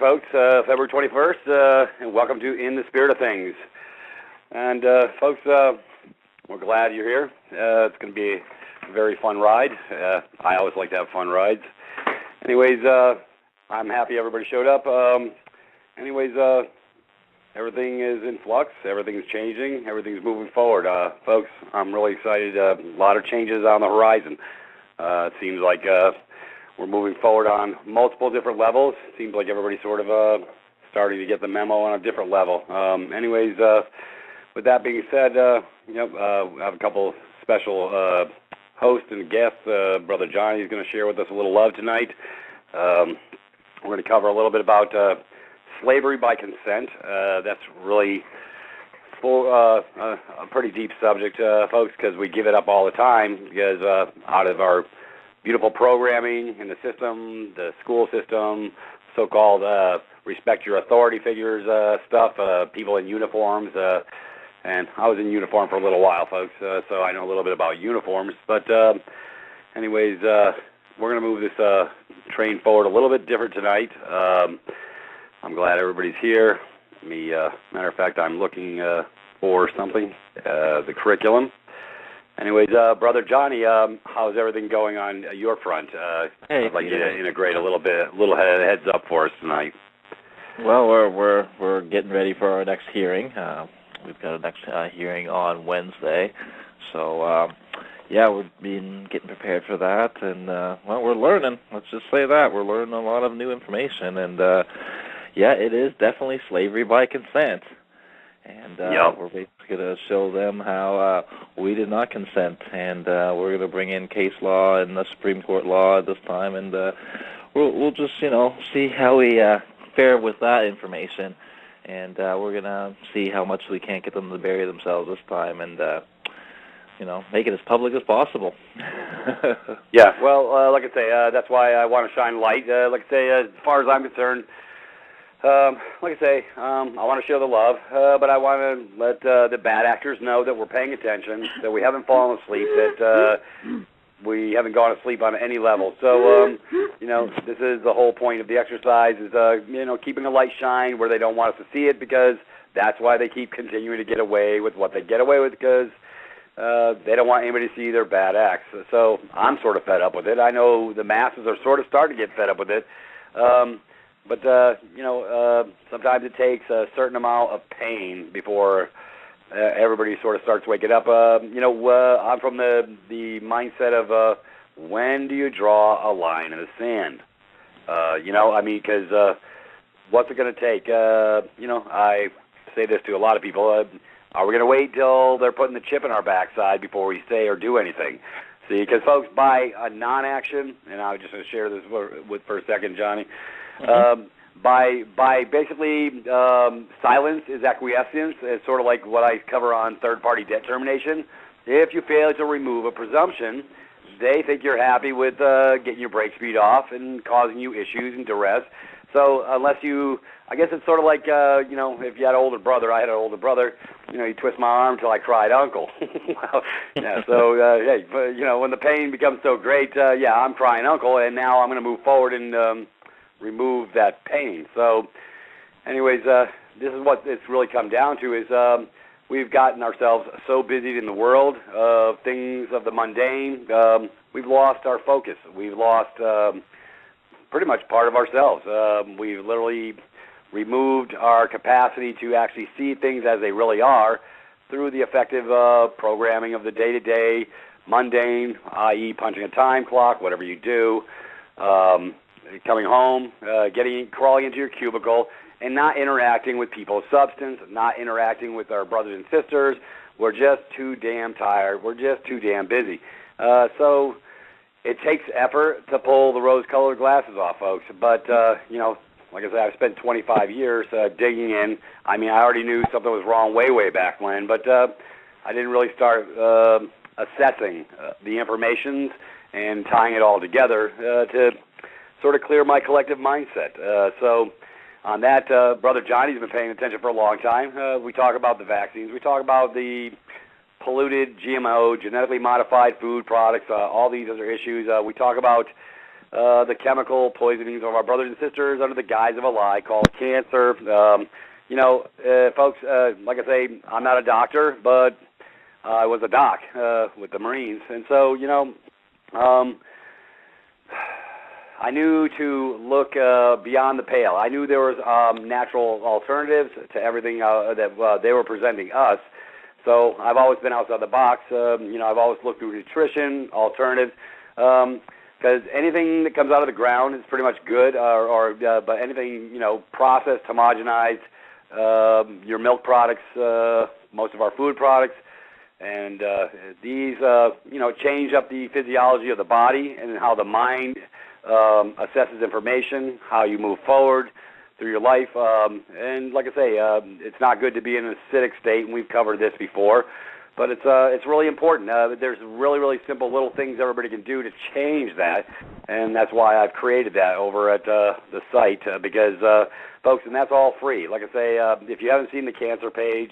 folks. February 21st, and welcome to In the Spirit of Things. And, folks, we're glad you're here. It's going to be a very fun ride. I always like to have fun rides. Anyways, I'm happy everybody showed up. Everything is in flux. Everything's changing. Everything's moving forward. Folks, I'm really excited. A lot of changes on the horizon. It seems like we're moving forward on multiple different levels. It seems like everybody's sort of starting to get the memo on a different level. With that being said, I have a couple special hosts and guests. Brother Johnny is going to share with us a little love tonight. We're going to cover a little bit about slavery by consent. That's really a pretty deep subject, folks, because we give it up all the time because out of our beautiful programming in the system, the school system, so-called respect your authority figures stuff, people in uniforms, and I was in uniform for a little while, folks, so I know a little bit about uniforms. But we're going to move this train forward a little bit different tonight. I'm glad everybody's here. Matter of fact, I'm looking for something, the curriculum. Anyways, Brother Johnny, how's everything going on your front? Hey, I'd like you to integrate a little heads up for us tonight. Well, we're getting ready for our next hearing. We've got a next hearing on Wednesday, so we've been getting prepared for that, and we're learning. Let's just say that we're learning a lot of new information, and it is definitely slavery by consent. And we're basically going to show them how we did not consent, and we're going to bring in case law and the Supreme Court law at this time, and we'll just see how we fare with that information, and we're going to see how much we can't get them to bury themselves this time, and make it as public as possible. Yeah, well, like I say, that's why I want to shine light. Like I say, as far as I'm concerned. I want to show the love, but I want to let the bad actors know that we're paying attention, that we haven't fallen asleep, that we haven't gone to sleep on any level. So, this is the whole point of the exercise is, keeping a light shine where they don't want us to see it, because that's why they keep continuing to get away with what they get away with, because they don't want anybody to see their bad acts. So I'm sort of fed up with it. I know the masses are sort of starting to get fed up with it. But sometimes it takes a certain amount of pain before everybody sort of starts waking up. I'm from the mindset of when do you draw a line in the sand? Because what's it going to take? I say this to a lot of people. Are we going to wait till they're putting the chip in our backside before we say or do anything? See, because folks, by a non-action, and I was just going to share this for a second, Johnny. By basically silence is acquiescence. It's sort of like what I cover on third-party debt termination. If you fail to remove a presumption, they think you're happy with getting your brake speed off and causing you issues and duress. So unless I guess it's sort of like, if you had an older brother, I had an older brother, he'd twist my arm until I cried uncle. When the pain becomes so great, I'm crying uncle, and now I'm going to move forward and remove that pain. So, anyways, this is what it's really come down to is we've gotten ourselves so busy in the world of things of the mundane, we've lost our focus. We've lost pretty much part of ourselves. We've literally removed our capacity to actually see things as they really are through the effective programming of the day-to-day mundane, i.e. punching a time clock, whatever you do, coming home, crawling into your cubicle, and not interacting with people of substance, not interacting with our brothers and sisters. We're just too damn tired. We're just too damn busy. So it takes effort to pull the rose-colored glasses off, folks. But, like I said, I've spent 25 years digging in. I already knew something was wrong way back when, but I didn't really start assessing the information and tying it all together to sort of clear my collective mindset. So on that, Brother Johnny's been paying attention for a long time. We talk about the vaccines. We talk about the polluted GMO, genetically modified food products, all these other issues. We talk about the chemical poisonings of our brothers and sisters under the guise of a lie called cancer. Folks, like I say, I'm not a doctor, but I was a doc with the Marines. And so, I knew to look beyond the pale. I knew there was natural alternatives to everything that they were presenting us. So I've always been outside the box. I've always looked through nutrition, alternatives, because anything that comes out of the ground is pretty much good, but anything, processed, homogenized, your milk products, most of our food products, and these, change up the physiology of the body and how the mind assesses information, how you move forward through your life. And like I say, it's not good to be in an acidic state, and we've covered this before, but it's really important. There's really, really simple little things everybody can do to change that, and that's why I've created that over at the site, because, folks, and that's all free. Like I say, if you haven't seen the cancer page,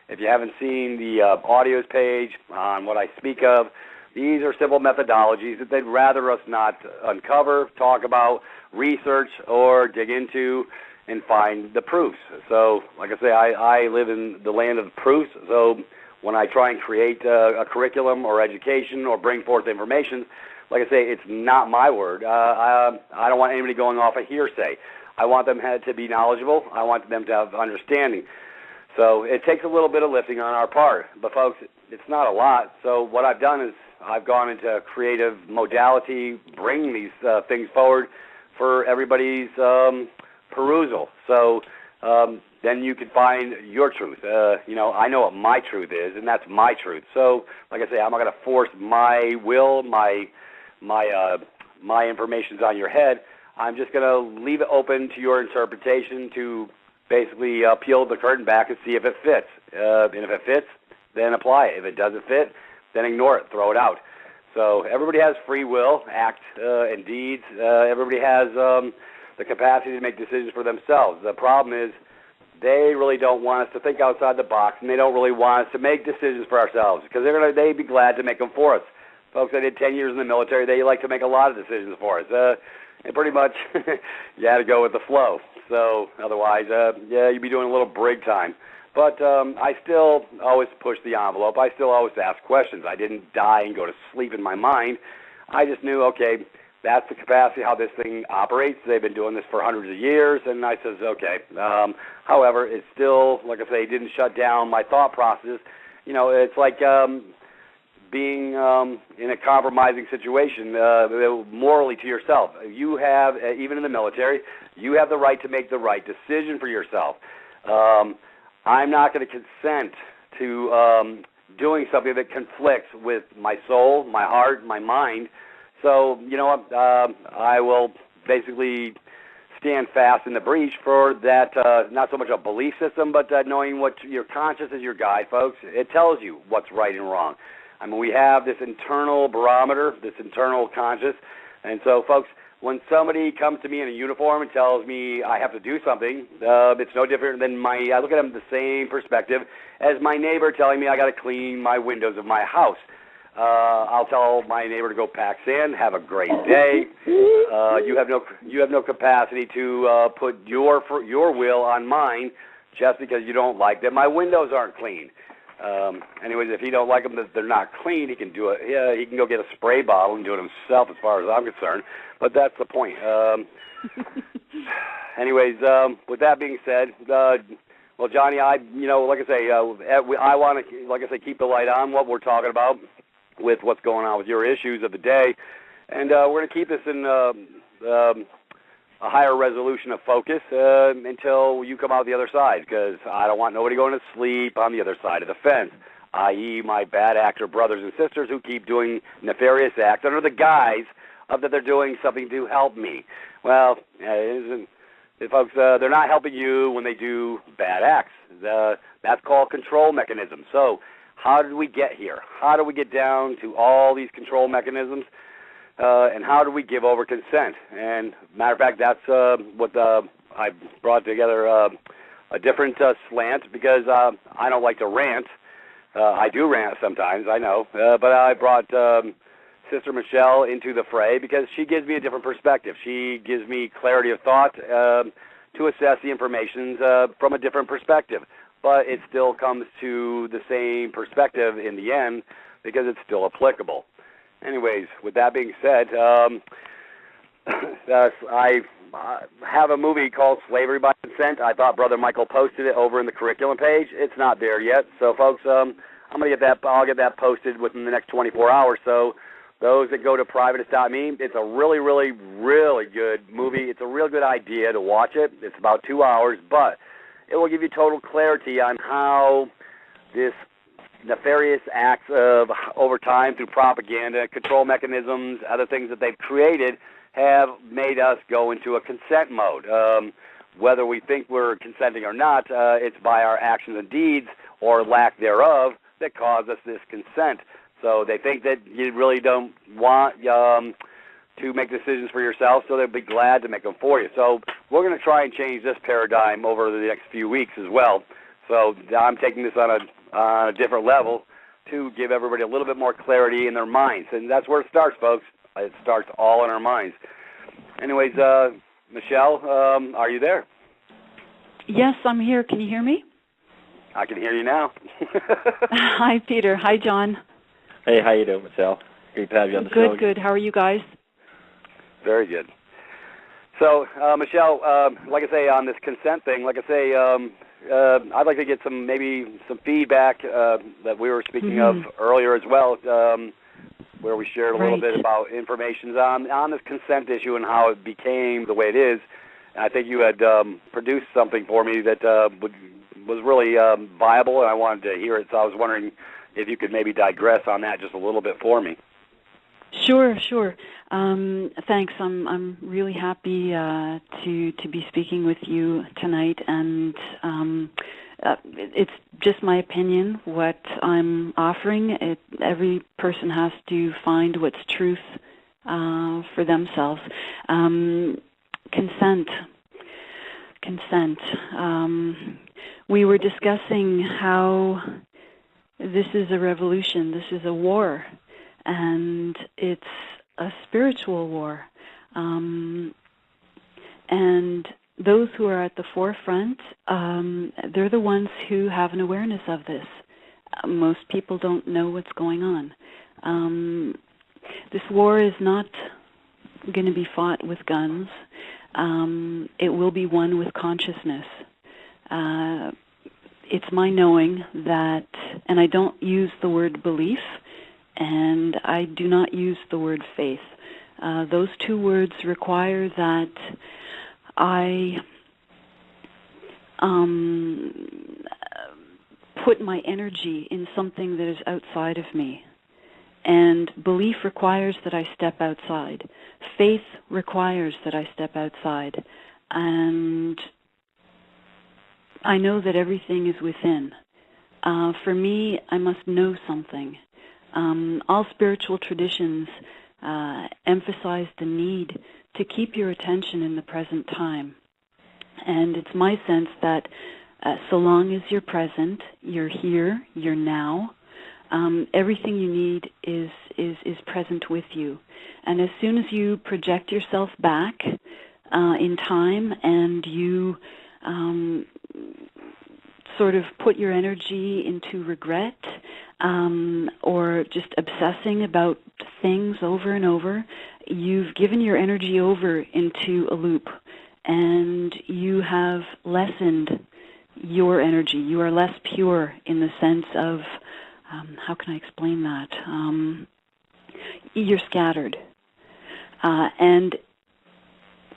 if you haven't seen the audios page on what I speak of, these are simple methodologies that they'd rather us not uncover, talk about, research, or dig into and find the proofs. So, like I say, I live in the land of proofs, so when I try and create a curriculum or education or bring forth information, like I say, it's not my word. I don't want anybody going off a hearsay. I want them to be knowledgeable. I want them to have understanding. So it takes a little bit of lifting on our part. But, folks, it's not a lot. So what I've done is I've gone into creative modality, bringing these things forward for everybody's perusal. So then you can find your truth. I know what my truth is, and that's my truth. So, like I say, I'm not going to force my will, my information's on your head. I'm just going to leave it open to your interpretation to basically peel the curtain back and see if it fits. And if it fits, then apply it. If it doesn't fit, then ignore it, throw it out. So everybody has free will, act and deeds. Everybody has the capacity to make decisions for themselves. The problem is they really don't want us to think outside the box, and they don't really want us to make decisions for ourselves because they'd be glad to make them for us. Folks, I did 10 years in the military. They like to make a lot of decisions for us. And pretty much you had to go with the flow. So otherwise, you'd be doing a little break time. But I still always push the envelope. I still always ask questions. I didn't die and go to sleep in my mind. I just knew, okay, that's the capacity how this thing operates. They've been doing this for hundreds of years, and I says, okay. However, it still, like I say, didn't shut down my thought process. It's like being in a compromising situation morally to yourself. You have, even in the military, you have the right to make the right decision for yourself. I'm not going to consent to doing something that conflicts with my soul, my heart, my mind. So, you know what, I will basically stand fast in the breach for that, not so much a belief system, but knowing what your conscience is your guide, folks. It tells you what's right and wrong. I mean, we have this internal barometer, this internal conscience. And so, folks, when somebody comes to me in a uniform and tells me I have to do something, it's no different than I look at them the same perspective as my neighbor telling me I got to clean my windows of my house. I'll tell my neighbor to go pack sand. Have a great day. You have no capacity to put your will on mine just because you don't like that my windows aren't clean. Anyways, if he don't like them, that they're not clean, he can do it. Yeah, he can go get a spray bottle and do it himself, as far as I'm concerned. But that's the point. Anyways, with that being said, well, Johnny, like I say, I want to, like I say, keep the light on what we're talking about with what's going on with your issues of the day, and we're going to keep this in a higher resolution of focus until you come out the other side, because I don't want nobody going to sleep on the other side of the fence, i.e. my bad actor brothers and sisters who keep doing nefarious acts under the guise of that they're doing something to help me. Well, folks, they're not helping you when they do bad acts. That's called control mechanisms. So how did we get here? How do we get down to all these control mechanisms? And how do we give over consent? And matter of fact, that's what I brought together a different slant, because I don't like to rant. I do rant sometimes, I know, but I brought Sister Michelle into the fray because she gives me a different perspective. She gives me clarity of thought to assess the information from a different perspective. But it still comes to the same perspective in the end because it's still applicable. Anyways, with that being said, I have a movie called Slavery by Consent. I thought Brother Michael posted it over in the curriculum page. It's not there yet. So, folks, I'm gonna get that. I'll get that posted within the next 24 hours. So, those that go to privatus.me, it's a really, really, really good movie. It's a real good idea to watch it. It's about 2 hours, but it will give you total clarity on how this nefarious acts of over time through propaganda, control mechanisms, other things that they've created have made us go into a consent mode. Whether we think we're consenting or not, it's by our actions and deeds or lack thereof that cause us this consent. So they think that you really don't want to make decisions for yourself, so they'll be glad to make them for you. So we're going to try and change this paradigm over the next few weeks as well. So I'm taking this on a different level to give everybody a little bit more clarity in their minds. And that's where it starts, folks. It starts all in our minds. Anyways, Michelle, are you there? Yes, I'm here. Can you hear me? I can hear you now. Hi, Peter. Hi, John. Hey, how you doing, Michelle? Great to have you on the show. Good. How are you guys? Very good. So, Michelle, like I say, on this consent thing, like I say, I'd like to get some feedback that we were speaking of earlier as well, where we shared a little bit about information on this consent issue and how it became the way it is. And I think you had produced something for me that was really viable, and I wanted to hear it. So I was wondering if you could maybe digress on that just a little bit for me. Sure. Thanks. I'm really happy to be speaking with you tonight, and it's just my opinion what I'm offering. Every person has to find what's truth for themselves. Consent. We were discussing how this is a revolution, this is a war, and it's a spiritual war. And those who are at the forefront, they're the ones who have an awareness of this. Most people don't know what's going on. This war is not going to be fought with guns. It will be won with consciousness. It's my knowing that, and I don't use the word belief, and I do not use the word faith. Those two words require that I put my energy in something that is outside of me. And belief requires that I step outside. Faith requires that I step outside. And I know that everything is within. For me, I must know something. All spiritual traditions emphasize the need to keep your attention in the present time. And it's my sense that so long as you're present, you're here, you're now, everything you need is present with you. And as soon as you project yourself back in time and you sort of put your energy into regret or just obsessing about things over and over, you've given your energy over into a loop, and you have lessened your energy. You are less pure in the sense of, how can I explain that? You're scattered. And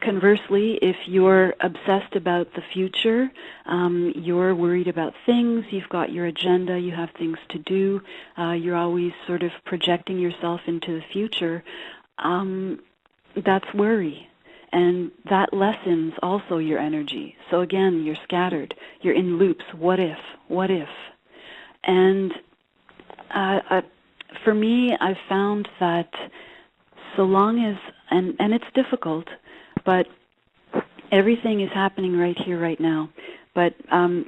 conversely, if you're obsessed about the future, you're worried about things, you've got your agenda, you have things to do, you're always sort of projecting yourself into the future, that's worry. And that lessens also your energy. So again, you're scattered. You're in loops. What if? What if? And for me, I've found that so long as, and it's difficult, but everything is happening right here, right now. But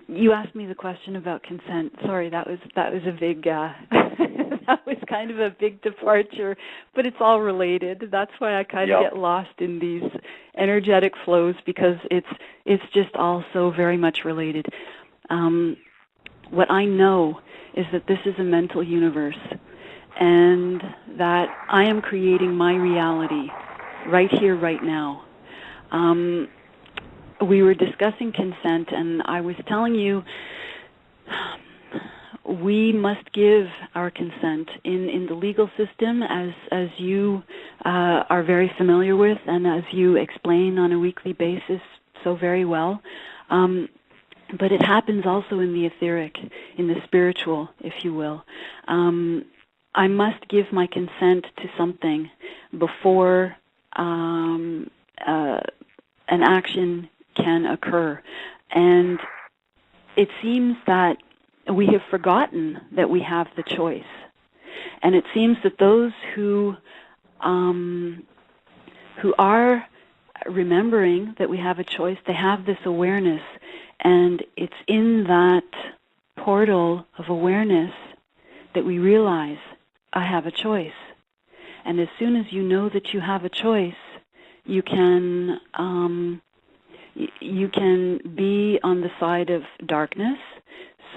you asked me the question about consent. Sorry, that was a big that that was kind of a big departure, but it's all related. That's why I kind of get lost in these energetic flows, because it's just all so very much related. What I know is that this is a mental universe, and that I am creating my reality right here, right now. We were discussing consent, and I was telling you we must give our consent in the legal system, as you are very familiar with, and as you explain on a weekly basis so very well. But it happens also in the etheric, in the spiritual, if you will. I must give my consent to something before an action can occur. And it seems that we have forgotten that we have the choice. And it seems that those who are remembering that we have a choice, they have this awareness, and it's in that portal of awareness that we realize, I have a choice. And as soon as you know that you have a choice, you can be on the side of darkness,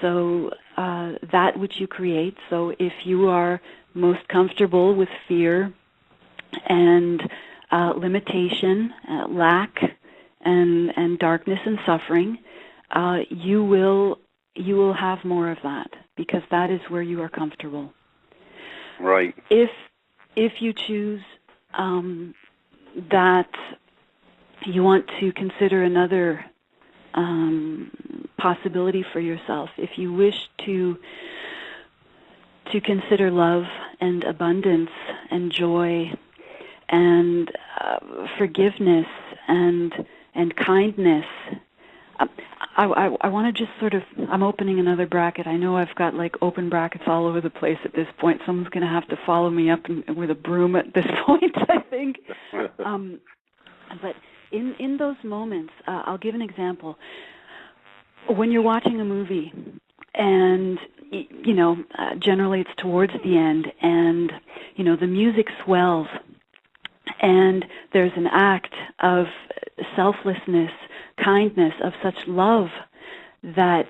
so that which you create. So if you are most comfortable with fear and limitation, lack, and darkness and suffering, you will have more of that, because that is where you are comfortable. Right. If you choose that you want to consider another possibility for yourself, if you wish to consider love and abundance and joy and forgiveness and kindness, I want to just sort of, I'm opening another bracket. I know I've got like open brackets all over the place at this point. Someone's going to have to follow me up with a broom at this point, I think. But in those moments, I'll give an example. When you're watching a movie, and generally it's towards the end, and the music swells, and there's an act of selflessness, kindness, of such love that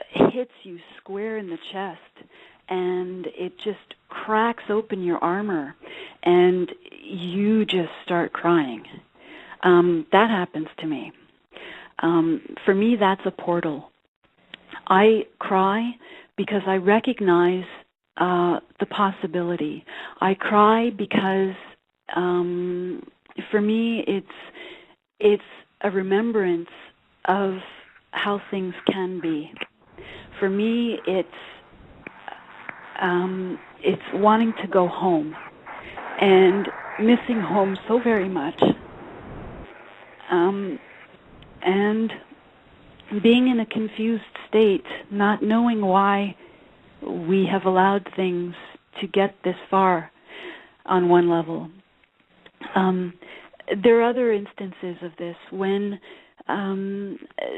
hits you square in the chest, and it just cracks open your armor, and you just start crying. That happens to me. For me, that's a portal. I cry because I recognize the possibility. I cry because for me, it's a remembrance of how things can be. For me, it's wanting to go home and missing home so very much, and being in a confused state, not knowing why we have allowed things to get this far on one level. There are other instances of this when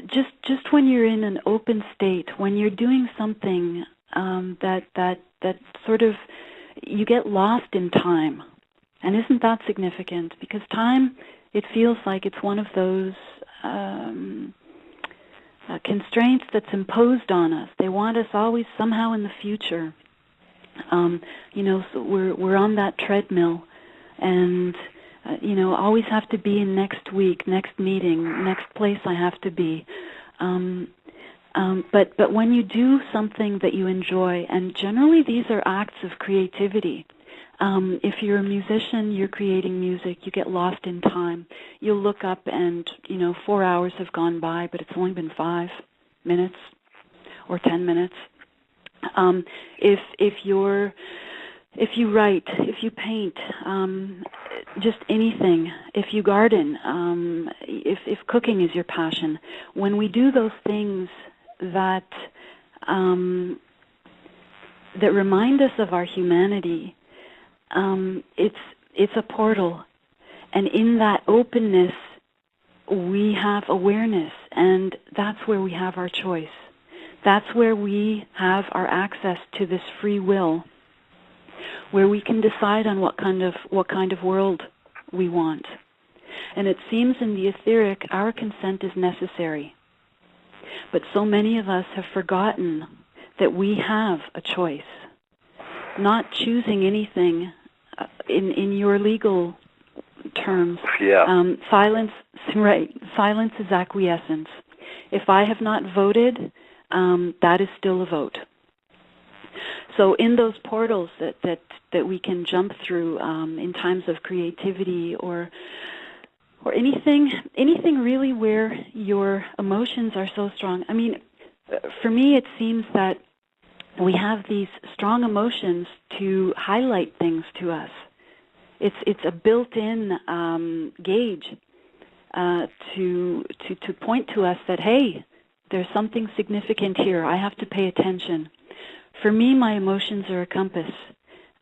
just when you're in an open state, when you're doing something that sort of, you get lost in time. And isn't that significant? Because time, it feels like it's one of those constraints that's imposed on us. They want us always somehow in the future. So we're on that treadmill, and always have to be in next week, next meeting, next place I have to be. But when you do something that you enjoy, and generally these are acts of creativity. If you're a musician, you're creating music, you get lost in time. You'll look up and, 4 hours have gone by, but it's only been 5 minutes or 10 minutes. If you write, if you paint, just anything, if you garden, if cooking is your passion, when we do those things that remind us of our humanity, it's a portal, and in that openness we have awareness, and that's where we have our choice. That's where we have our access to this free will. where we can decide on what kind of world we want. And it seems in the etheric, our consent is necessary. But so many of us have forgotten that we have a choice. Not choosing anything in your legal terms. Silence, right? Silence is acquiescence. If I have not voted, that is still a vote. So in those portals that we can jump through in times of creativity or anything really where your emotions are so strong. I mean, for me, it seems that we have these strong emotions to highlight things to us. It's a built-in gauge to point to us that, hey, there's something significant here. I have to pay attention. For me, my emotions are a compass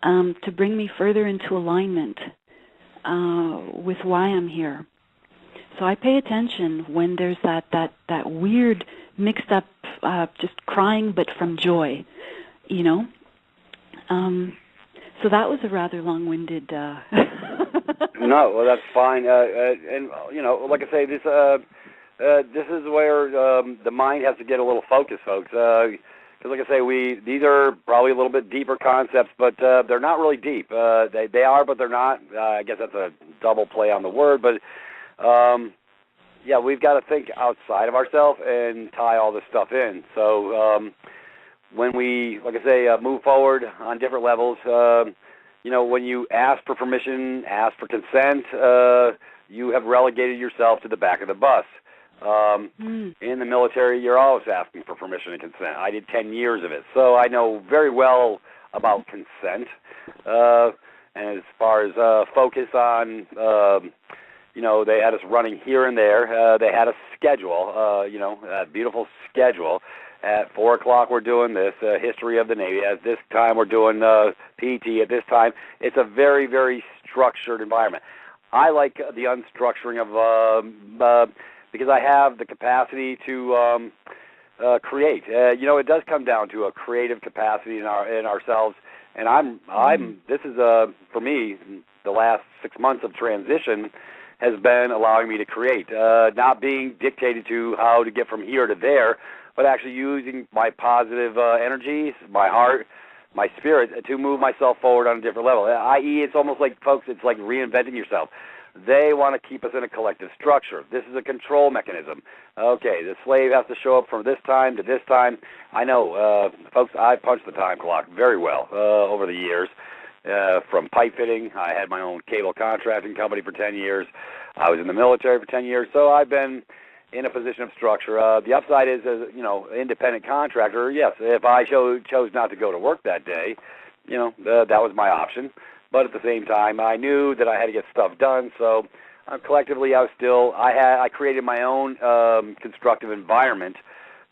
to bring me further into alignment with why I'm here. So I pay attention when there's that weird mixed up just crying but from joy, you know. So that was a rather long-winded... No, well, that's fine. And, you know, like I say, this is where the mind has to get a little focused, folks. Because, like I say, these are probably a little bit deeper concepts, but they're not really deep. They are, but they're not. I guess that's a double play on the word. But, yeah, we've got to think outside of ourselves and tie all this stuff in. So when we, like I say, move forward on different levels, you know, when you ask for permission, ask for consent, you have relegated yourself to the back of the bus. In the military, you're always asking for permission and consent. I did 10 years of it, so I know very well about consent. And as far as focus on, you know, they had us running here and there. They had a schedule, you know, a beautiful schedule. At 4 o'clock, we're doing this, history of the Navy. At this time, we're doing PT. At this time, it's a very, very structured environment. I like the unstructuring of, because I have the capacity to create. You know, it does come down to a creative capacity in ourselves. And this is, for me, the last 6 months of transition has been allowing me to create, not being dictated to how to get from here to there, but actually using my positive energies, my heart, my spirit, to move myself forward on a different level. I.e., it's almost like, folks, it's like reinventing yourself. They want to keep us in a collective structure. This is a control mechanism. Okay, the slave has to show up from this time to this time. I know, folks, I punched the time clock very well over the years. From pipe fitting, I had my own cable contracting company for 10 years. I was in the military for 10 years, so I've been in a position of structure. The upside is, as you know, independent contractor. Yes, if I chose not to go to work that day, you know, that was my option. But at the same time, I knew that I had to get stuff done. So collectively, I created my own constructive environment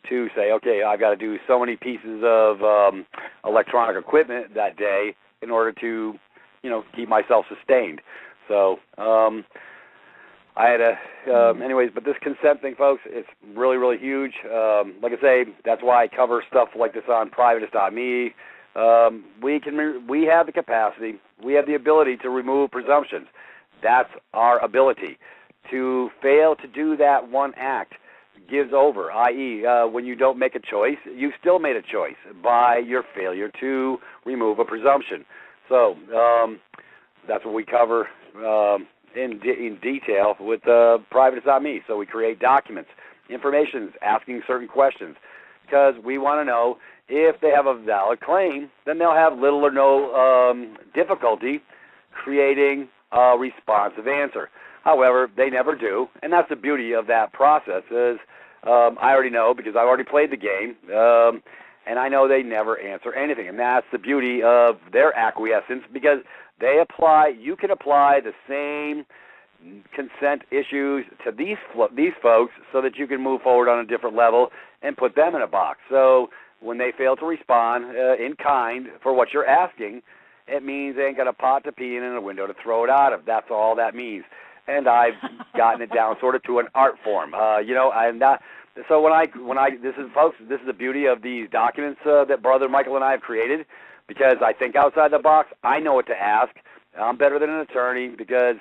to say, okay, I've got to do so many pieces of electronic equipment that day in order to, you know, keep myself sustained. So I had anyways, but this consent thing, folks, it's really, really huge. Like I say, that's why I cover stuff like this on privatist.me. We have the capacity, we have the ability to remove presumptions. That's our ability. To fail to do that one act gives over, i.e., when you don't make a choice, you still made a choice by your failure to remove a presumption. So that's what we cover in detail with privatist.me. So we create documents, information, asking certain questions, because we want to know if they have a valid claim, then they'll have little or no difficulty creating a responsive answer. However, they never do, and that's the beauty of that process is I already know because I've already played the game, and I know they never answer anything, and that's the beauty of their acquiescence because you can apply the same consent issues to these folks so that you can move forward on a different level and put them in a box. So when they fail to respond in kind for what you're asking, it means they ain't got a pot to pee in and a window to throw it out of. That's all that means. And I've gotten it down sort of to an art form, you know. So this is the beauty of these documents that Brother Michael and I have created. because I think outside the box. I know what to ask. I'm better than an attorney because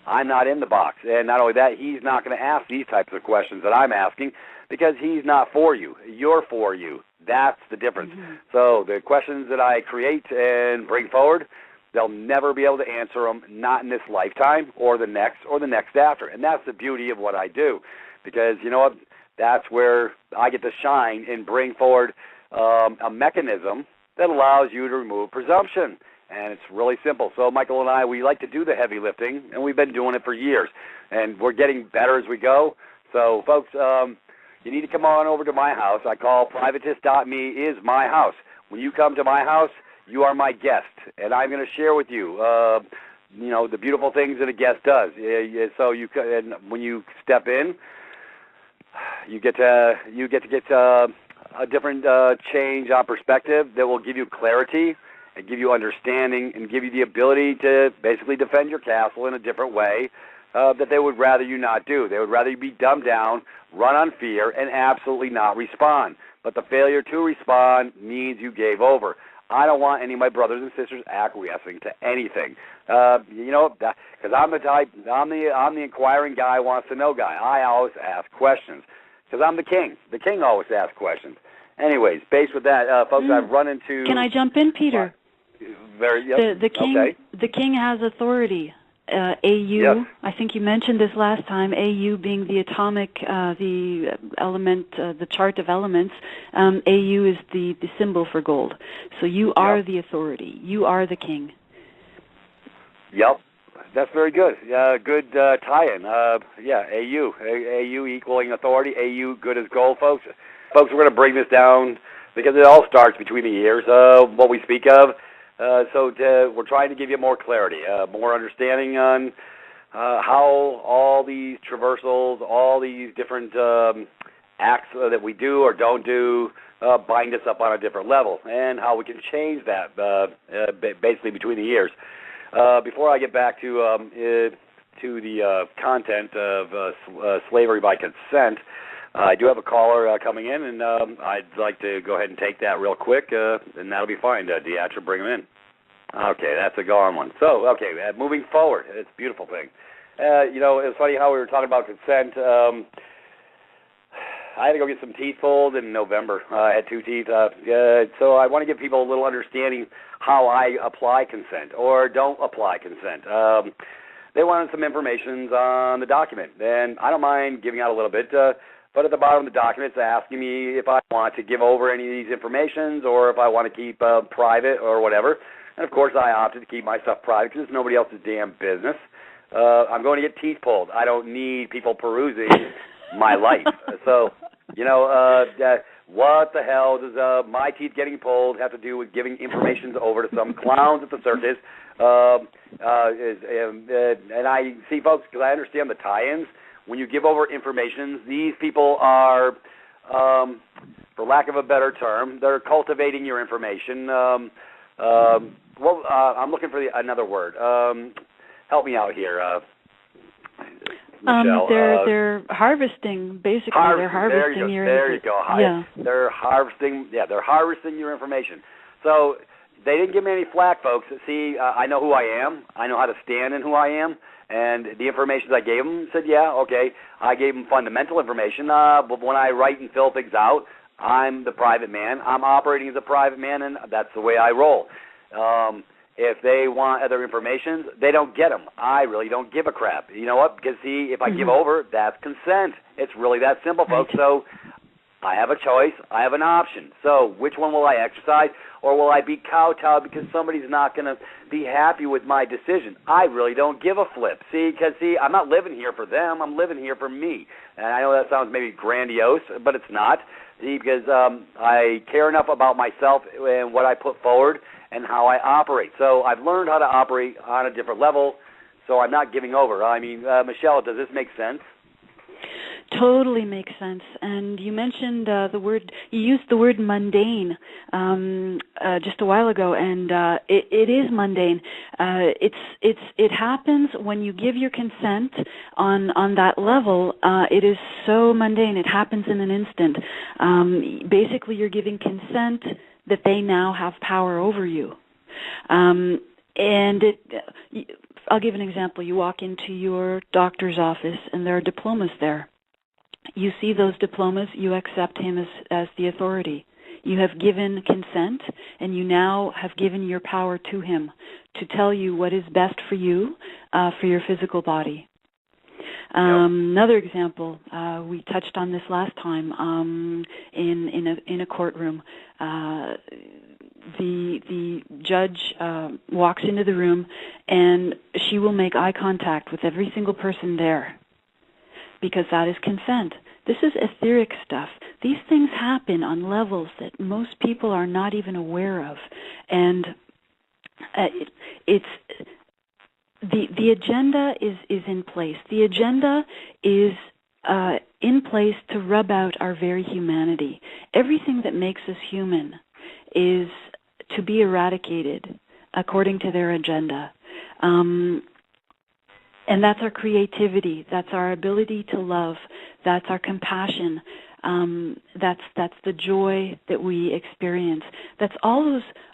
I'm not in the box. And not only that, he's not going to ask these types of questions that I'm asking because he's not for you. You're for you. That's the difference. Mm-hmm. So the questions that I create and bring forward, they'll never be able to answer them, not in this lifetime or the next after. And that's the beauty of what I do because, you know what, that's where I get to shine and bring forward a mechanism that allows you to remove presumption. And it's really simple. So Michael and I, we like to do the heavy lifting, and we've been doing it for years. And we're getting better as we go. So, folks, you need to come on over to my house. I call privatist.me is my house. When you come to my house, you are my guest, and I'm going to share with you, the beautiful things that a guest does. So and when you step in, you get to get a different change on perspective that will give you clarity and give you understanding and give you the ability to basically defend your castle in a different way that they would rather you not do. They would rather you be dumbed down, run on fear, and absolutely not respond. But the failure to respond means you gave over. I don't want any of my brothers and sisters acquiescing to anything. Because I'm the type, I'm the inquiring guy, wants to know guy. I always ask questions because I'm the king. The king always asks questions. Anyways, based with that, folks, I've run into. Can I jump in, Peter? The king. Okay. The king has authority. AU. Yes. I think you mentioned this last time. AU being the atomic, the element, the chart of elements. AU is the symbol for gold. So you are the authority. You are the king. Yep. That's very good. Good tie-in. AU. AU equaling authority. AU good as gold, folks. Folks, we're going to bring this down because it all starts between the ears, what we speak of. We're trying to give you more clarity, more understanding on how all these traversals, all these different acts that we do or don't do bind us up on a different level, and how we can change that basically between the years. Before I get back to the content of slavery by consent, I do have a caller coming in, and I'd like to go ahead and take that real quick, and that'll be fine. Deatra, bring him in. Okay, that's a gone one. So, okay, moving forward, it's a beautiful thing. It's funny how we were talking about consent. I had to go get some teeth pulled in November. I had 2 teeth. So I want to give people a little understanding how I apply consent or don't apply consent. They wanted some information on the document, and I don't mind giving out a little bit. But at the bottom of the document, it's asking me if I want to give over any of these informations or if I want to keep private or whatever. And, of course, I opted to keep my stuff private because it's nobody else's damn business. I'm going to get teeth pulled. I don't need people perusing my life. So, what the hell does my teeth getting pulled have to do with giving information over to some clowns at the circus? And I see, folks, because I understand the tie-ins. When you give over information, these people are, for lack of a better term, they're cultivating your information. I'm looking for another word. Help me out here, Michelle. They're harvesting, basically. They're harvesting your information. There you go. Yeah. They're harvesting your information. So they didn't give me any flack, folks. See, I know who I am. I know how to stand in who I am. And the information I gave them said, yeah, okay. I gave them fundamental information, but when I write and fill things out, I'm the private man. I'm operating as a private man, and that's the way I roll. If they want other information, they don't get them. I really don't give a crap. You know what? Because, see, if I give over, that's consent. It's really that simple, folks. So I have a choice. I have an option. So which one will I exercise, or will I be kowtowed because somebody's not going to be happy with my decision? I really don't give a flip. See, because, I'm not living here for them. I'm living here for me. And I know that sounds maybe grandiose, but it's not. See, because I care enough about myself and what I put forward and how I operate. So I've learned how to operate on a different level, so I'm not giving over. I mean, Michelle, does this make sense? Totally makes sense. And you mentioned you used the word mundane just a while ago, and it is mundane. It happens when you give your consent on that level. It is so mundane. It happens in an instant. Basically, you're giving consent that they now have power over you. I'll give an example. You walk into your doctor's office and there are diplomas there. You see those diplomas, you accept him as the authority. You have given consent, and you now have given your power to him to tell you what is best for you, for your physical body. Another example, we touched on this last time in a courtroom. The judge walks into the room, and she will make eye contact with every single person there, because that is consent. This is etheric stuff. These things happen on levels that most people are not even aware of, and it's the agenda is in place. The agenda is in place to rub out our very humanity. Everything that makes us human is to be eradicated according to their agenda. And that's our creativity. That's our ability to love. That's our compassion. That's the joy that we experience. That's all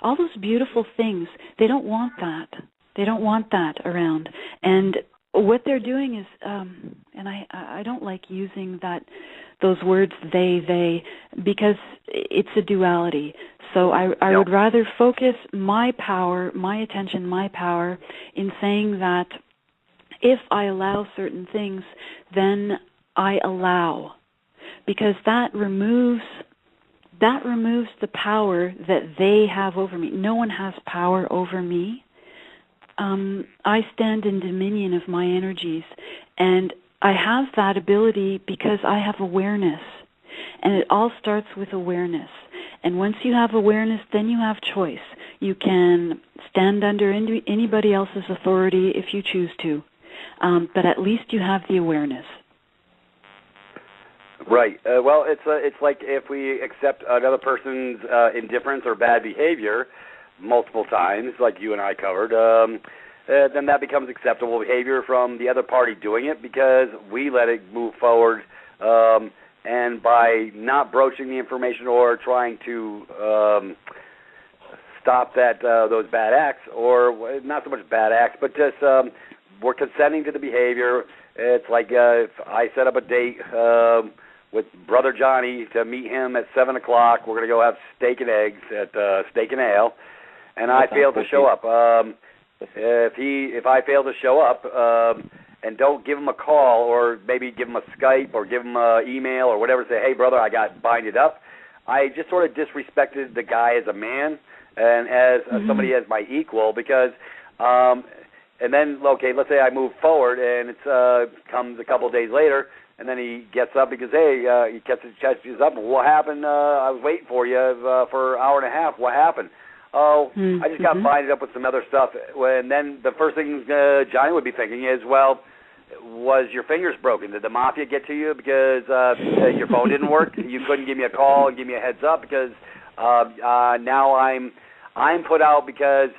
those beautiful things. They don't want that. They don't want that around. And what they're doing is, and I don't like using those words they, because it's a duality. So I would rather focus my power, my attention, my power in saying that if I allow certain things, then I allow, because that removes the power that they have over me. No one has power over me. I stand in dominion of my energies, and I have that ability because I have awareness, and it all starts with awareness. And once you have awareness, then you have choice. You can stand under anybody else's authority if you choose to, but at least you have the awareness. Right. Well, it's like if we accept another person's indifference or bad behavior multiple times, like you and I covered, then that becomes acceptable behavior from the other party doing it because we let it move forward. And by not broaching the information or trying to stop those bad acts, or not so much bad acts, but just we're consenting to the behavior. It's like if I set up a date with Brother Johnny to meet him at 7 o'clock. We're going to go have steak and eggs at Steak and Ale, and I fail to show up. If I fail to show up and don't give him a call, or maybe give him a Skype or give him an email or whatever, say, hey, brother, I got binded up, I just sort of disrespected the guy as a man and as somebody as my equal, because and then, okay, let's say I move forward and it comes a couple of days later, and then he gets up because, hey, he catches up. What happened? I was waiting for you for an hour and a half. What happened? Oh, I just got binded up with some other stuff. And then the first thing Johnny would be thinking is, well, was your fingers broken? Did the mafia get to you because your phone didn't work? You couldn't give me a call and give me a heads up because now I'm put out because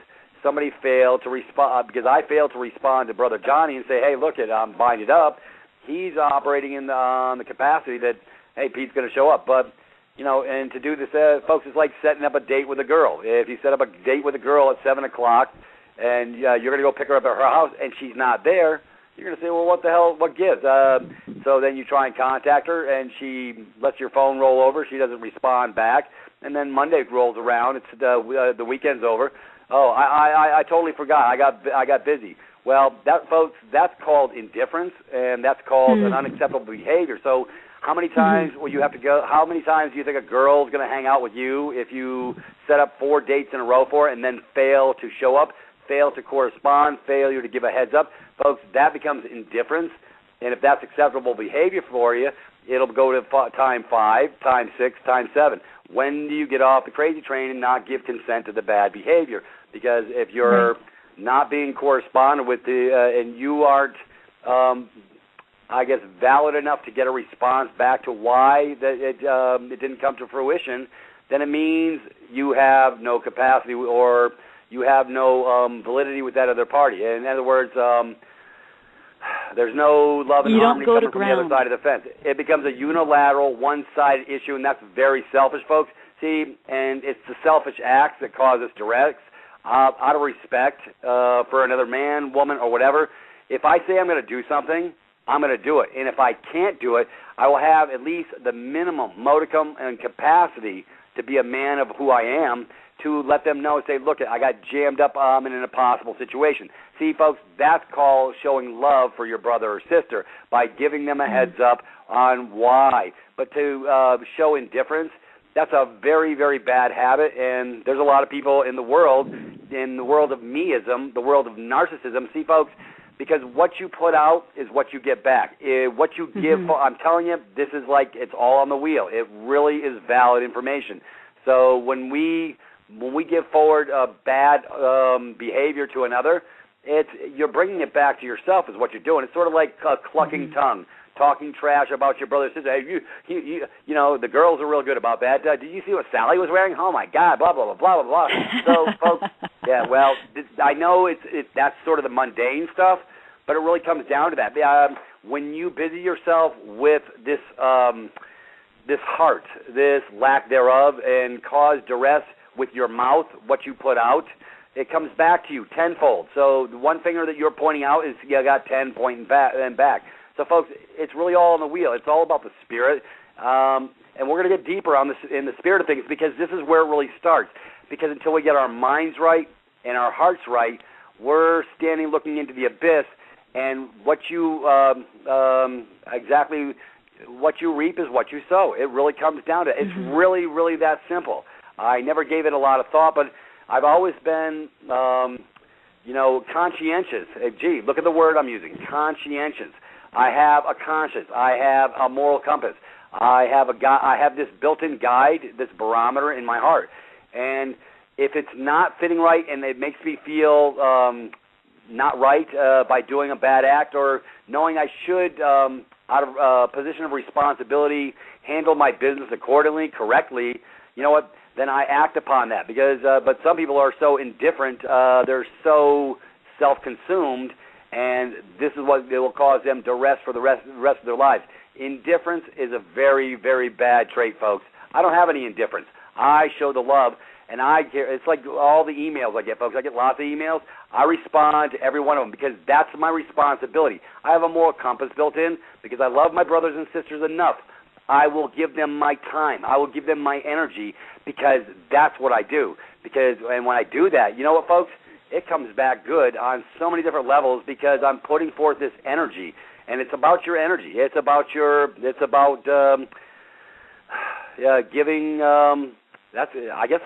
somebody failed to respond, because I failed to respond to Brother Johnny and say, hey, look, I'm binded up. He's operating on the capacity that, hey, Pete's going to show up. But, and to do this, folks, it's like setting up a date with a girl. If you set up a date with a girl at 7 o'clock and you're going to go pick her up at her house and she's not there, you're going to say, well, what the hell, what gives? So then you try and contact her, and she lets your phone roll over. She doesn't respond back. And then Monday rolls around. It's the weekend's over. Oh, I totally forgot. I got busy. Well, folks, that's called indifference, and that's called an unacceptable behavior. So how many times will you have to go? How many times do you think a girl's going to hang out with you if you set up 4 dates in a row for her and then fail to show up, fail to correspond, failure to give a heads up? Folks, that becomes indifference, and if that's acceptable behavior for you, it'll go to time 5, time 6, time 7. When do you get off the crazy train and not give consent to the bad behavior? Because if you're not being corresponded with and you aren't, I guess, valid enough to get a response back to why that it didn't come to fruition, then it means you have no capacity or you have no validity with that other party. In other words, there's no love and harmony coming from the other side of the fence. It becomes a unilateral, one-sided issue, and that's very selfish, folks. See, and it's the selfish acts that cause us duress out of respect for another man, woman, or whatever. If I say I'm going to do something, I'm going to do it. And if I can't do it, I will have at least the minimum modicum and capacity to be a man of who I am, to let them know, say, look, I got jammed up in an impossible situation. See, folks, that's called showing love for your brother or sister, by giving them a heads up on why. But to show indifference, that's a very, very bad habit, and there's a lot of people in the world of meism, the world of narcissism. See, folks, because what you put out is what you get back. What you give, I'm telling you, this is like it's all on the wheel. It really is valid information. So when we give forward bad behavior to another, you're bringing it back to yourself is what you're doing. It's sort of like a clucking tongue, talking trash about your brother or sister. Hey, you know, the girls are real good about that. Did you see what Sally was wearing? Oh, my God, blah, blah, blah, blah, blah, blah. So, folks, yeah, well, I know that's sort of the mundane stuff, but it really comes down to that. When you busy yourself with this heart, this lack thereof, and cause duress with your mouth, what you put out, it comes back to you tenfold. So the one finger that you're pointing out is you got 10 pointing back. So, folks, it's really all on the wheel. It's all about the spirit, and we're going to get deeper on this in the spirit of things, because this is where it really starts. Because until we get our minds right and our hearts right, we're standing looking into the abyss, and what you exactly what you reap is what you sow. It really comes down to it. It's really, really that simple. I never gave it a lot of thought, but I've always been, conscientious. Gee, look at the word I'm using, conscientious. I have a conscience. I have a moral compass. I have this built-in guide, this barometer in my heart. And if it's not fitting right and it makes me feel not right by doing a bad act, or knowing I should, out of a position of responsibility, handle my business accordingly, correctly, you know what, then I act upon that. Because, but some people are so indifferent, they're so self-consumed, and this is what it will cause them duress for the rest of their lives. Indifference is a very, very bad trait, folks. I don't have any indifference. I show the love, and I care. It's like all the emails I get, folks. I get lots of emails. I respond to every one of them because that's my responsibility. I have a moral compass built in because I love my brothers and sisters enough. I will give them my time. I will give them my energy because that's what I do. And when I do that, you know what, folks? It comes back good on so many different levels because I'm putting forth this energy, and it's about your energy. It's about giving. That's, I guess,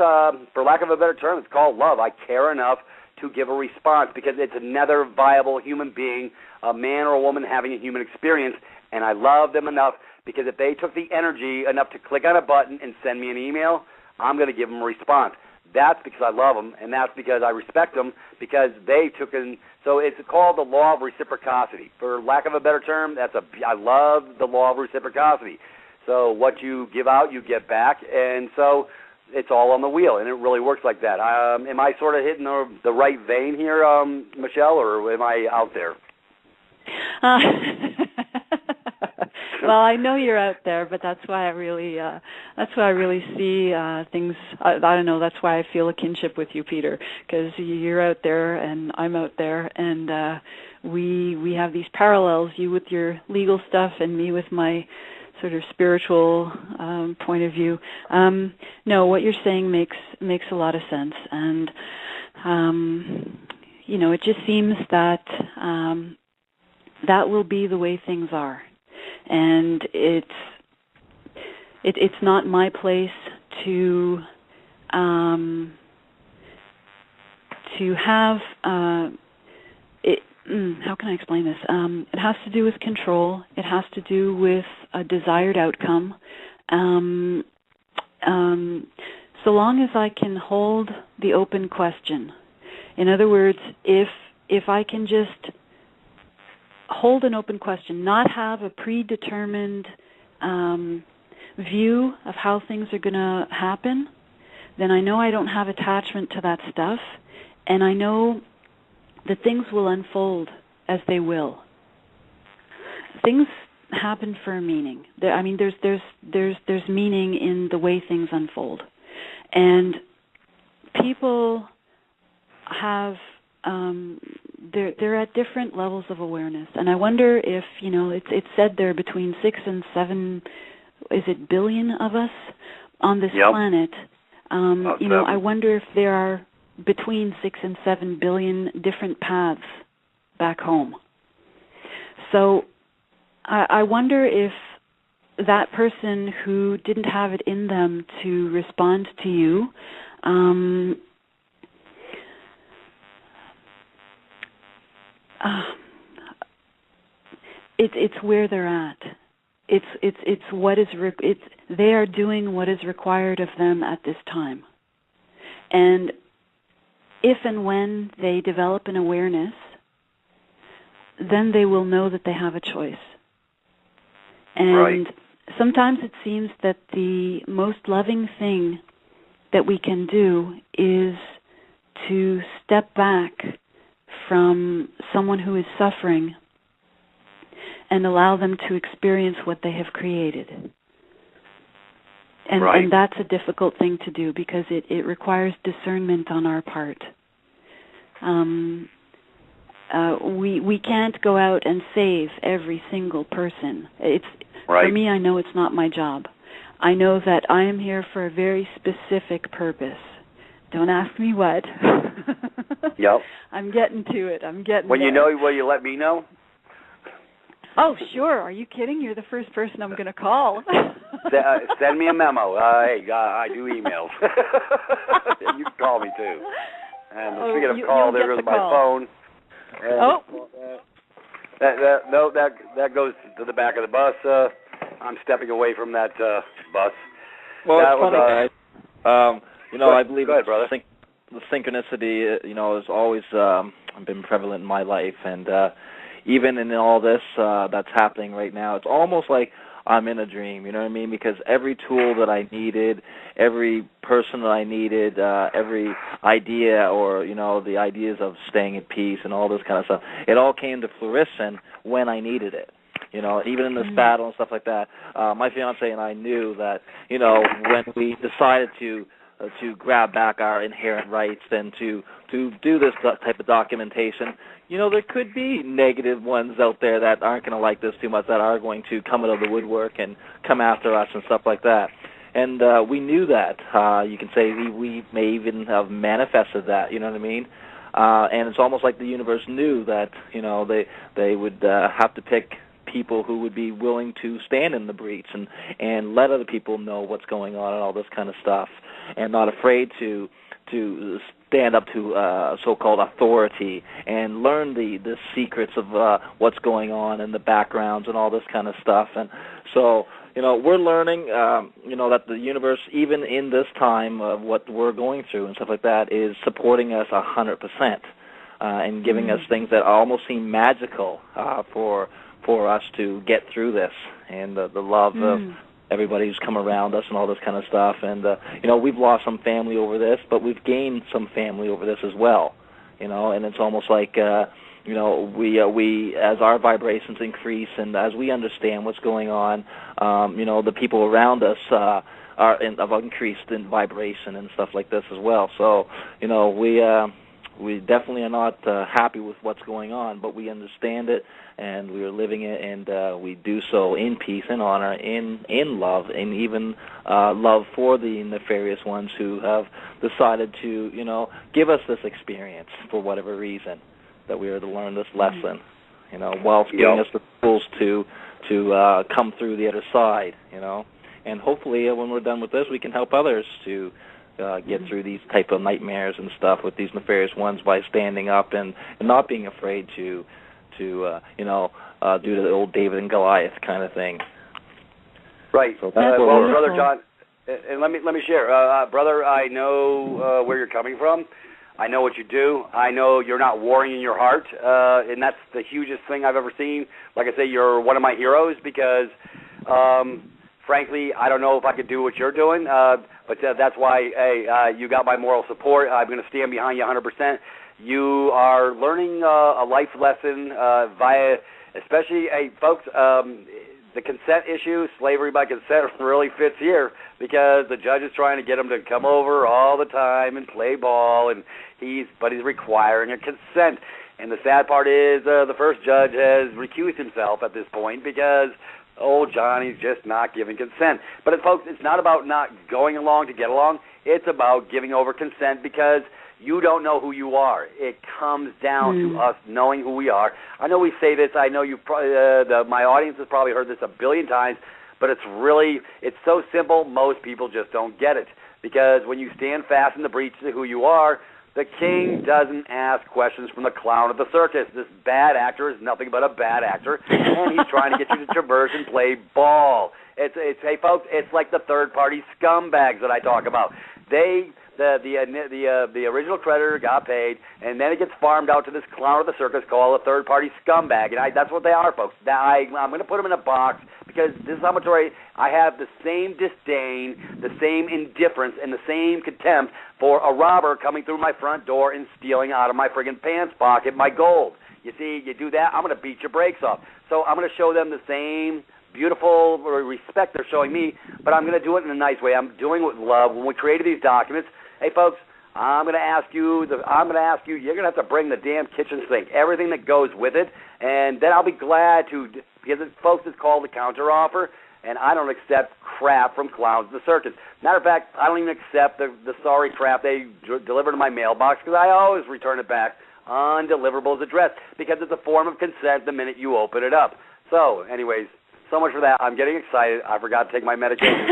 for lack of a better term, it's called love. I care enough to give a response because it's another viable human being, a man or a woman having a human experience, and I love them enough because if they took the energy enough to click on a button and send me an email, I'm going to give them a response. That's because I love them, and that's because I respect them, because they took in. So it's called the law of reciprocity. For lack of a better term, I love the law of reciprocity. So what you give out, you get back, and so it's all on the wheel, and it really works like that. Am I sort of hitting the right vein here, Michelle, or am I out there? Well, I know you're out there, but that's why I really see things. I don't know. That's why I feel a kinship with you, Peter, because you're out there and I'm out there, and we have these parallels. You with your legal stuff, and me with my sort of spiritual point of view. No, what you're saying makes a lot of sense, and it just seems that that will be the way things are. And it's not my place to have it. How can I explain this? It has to do with control. It has to do with a desired outcome. So long as I can hold the open question. In other words, if I can just hold an open question, not have a predetermined view of how things are going to happen, then I know I don't have attachment to that stuff, and I know that things will unfold as they will. Things happen for a meaning. There's meaning in the way things unfold. And people have they're at different levels of awareness, and I wonder if it's said there are between 6 and 7, is it billion of us on this planet? I wonder if there are between 6 and 7 billion different paths back home. So I wonder if that person who didn't have it in them to respond to you, it's where they're at. It's what is they are doing what is required of them at this time. And if and when they develop an awareness, then they will know that they have a choice. And sometimes it seems that the most loving thing that we can do is to step back from someone who is suffering and allow them to experience what they have created. And that's a difficult thing to do because it requires discernment on our part. We can't go out and save every single person. For me, I know it's not my job. I know that I am here for a very specific purpose. Don't ask me what. Yep. I'm getting to it. When you know, will you let me know? Oh, sure. Are you kidding? You're the first person I'm going to call. Send me a memo. Hey, I do emails. You can call me, too. And speaking of call, there goes my phone. That goes to the back of the bus. I'm stepping away from that bus. Well, it's funny, guys. I believe go ahead, brother. The synchronicity, has always been prevalent in my life, and even in all this that's happening right now, it's almost like I'm in a dream, you know what I mean? Because every tool that I needed, every person that I needed, every idea or, the ideas of staying at peace and all this kind of stuff, it all came to fruition when I needed it. Even in this battle and stuff like that, my fiance and I knew that, when we decided to grab back our inherent rights and to do this type of documentation, there could be negative ones out there that aren't going to like this too much, that are going to come out of the woodwork and come after us and stuff like that. And we knew that. You can say we may even have manifested that, you know what I mean? And it's almost like the universe knew that, they would have to pick people who would be willing to stand in the breach and let other people know what's going on and all this kind of stuff, and not afraid to stand up to so-called authority and learn the secrets of what's going on and the backgrounds and all this kind of stuff. And so, we're learning, that the universe, even in this time of what we're going through and stuff like that, is supporting us 100% and giving us things that almost seem magical for us to get through this, and the love of everybody who's come around us and all this kind of stuff. And, we've lost some family over this, but we've gained some family over this as well, and it's almost like, we as our vibrations increase and as we understand what's going on, the people around us have increased in vibration and stuff like this as well. So, we definitely are not happy with what's going on, but we understand it, and we are living it, and we do so in peace and honor, in love, and even love for the nefarious ones who have decided to, give us this experience for whatever reason, that we are to learn this lesson, whilst giving us the tools to come through the other side, And hopefully when we're done with this, we can help others to get through these type of nightmares and stuff with these nefarious ones by standing up and not being afraid to do the old David and Goliath kind of thing. Right. So Brother John, and let me share, brother. I know where you're coming from. I know what you do. I know you're not warring in your heart, and that's the hugest thing I've ever seen. Like I say, you're one of my heroes because. Frankly, I don't know if I could do what you're doing, but that's why, you got my moral support. I'm going to stand behind you 100%. You are learning a life lesson via, especially, folks, the consent issue, slavery by consent, really fits here because the judge is trying to get him to come over all the time and play ball, and he's requiring a consent. And the sad part is the first judge has recused himself at this point because old Johnny's just not giving consent. But, folks, it's not about not going along to get along. It's about giving over consent because you don't know who you are. It comes down to us knowing who we are. I know we say this. I know you. My audience has probably heard this a billion times, but it's so simple. Most people just don't get it because when you stand fast in the breach to who you are, the king doesn't ask questions from the clown at the circus. This bad actor is nothing but a bad actor, and he's trying to get you to traverse and play ball. Hey, folks, it's like the third-party scumbags that I talk about. The original creditor got paid, and then it gets farmed out to this clown at the circus called a third-party scumbag, and that's what they are, folks. I'm going to put them in a box because this is how much I have the same disdain, the same indifference, and the same contempt for a robber coming through my front door and stealing out of my friggin' pants pocket my gold. You see, you do that, I'm going to beat your brakes off. So I'm going to show them the same beautiful respect they're showing me, but I'm going to do it in a nice way. I'm doing it with love. When we created these documents, hey, folks, I'm going to ask you, you're going to have to bring the damn kitchen sink, everything that goes with it, and then I'll be glad to, because, folks, it's called a counteroffer, and I don't accept crap from clowns in the circus. Matter of fact, I don't even accept the sorry crap they deliver to my mailbox because I always return it back on deliverables address because it's a form of consent the minute you open it up. So, anyways, so much for that. I'm getting excited. I forgot to take my medication.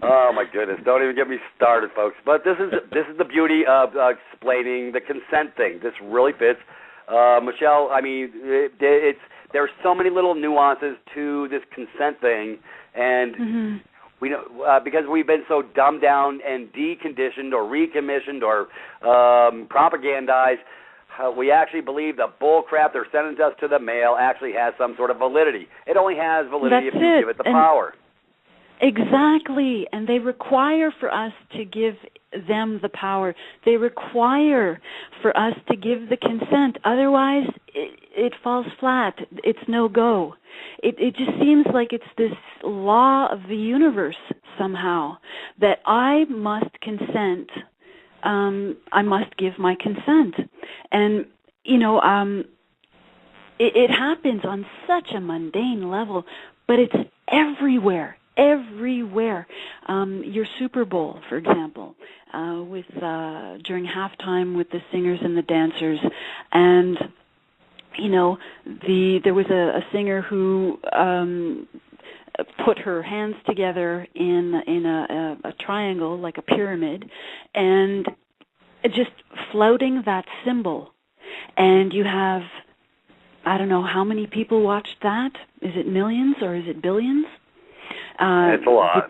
Oh, my goodness. Don't even get me started, folks. But this is the beauty of explaining the consent thing. This really fits. Michelle, I mean, there's so many little nuances to this consent thing, and we know because we've been so dumbed down and deconditioned or recommissioned or propagandized, we actually believe the bull crap they're sending us to the mail actually has some sort of validity. It only has validity if you give it the power. Exactly, and they require for us to give them the power. They require for us to give the consent. Otherwise, it falls flat. It's no go. It just seems like it's this law of the universe somehow that I must consent. I must give my consent. And, it happens on such a mundane level, but it's everywhere. Everywhere. Your Super Bowl, for example, with during halftime with the singers and the dancers, and there was a singer who put her hands together in a triangle, like a pyramid, and just floating that symbol. And you have, I don't know how many people watched that. Is it millions or is it billions? It's a lot.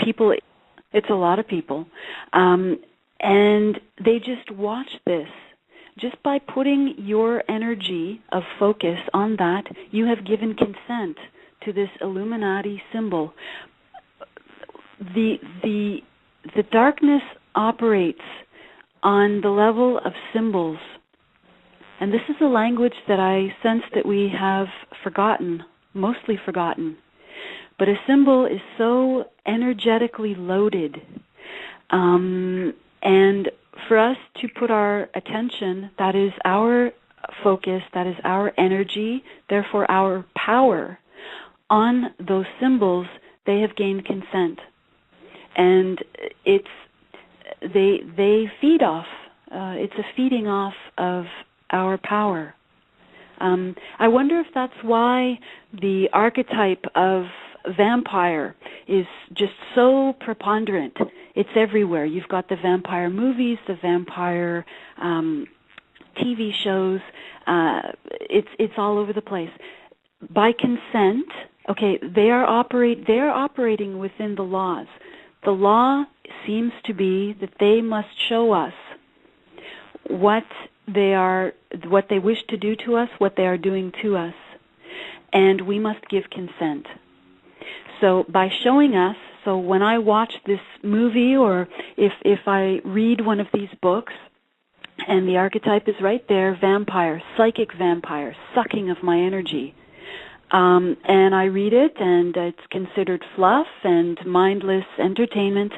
It's a lot of people. And they just watch this. Just by putting your energy of focus on that, you have given consent to this Illuminati symbol. The darkness operates on the level of symbols. And this is a language that I sense that we have forgotten, mostly forgotten. But a symbol is so energetically loaded. And for us to put our attention, that is our focus, that is our energy, therefore our power, on those symbols, they have gained consent. And they feed off, it's a feeding off of our power. I wonder if that's why the archetype of vampire is just so preponderant. It's everywhere. You've got the vampire movies, the vampire TV shows. It's all over the place. By consent, okay, they are operating within the laws. The law seems to be that they must show us what they wish to do to us, what they are doing to us, and we must give consent. So by showing us, so when I watch this movie or if I read one of these books And the archetype is right there, vampire, psychic vampire, sucking of my energy. And I read it, and it's considered fluff and mindless entertainment.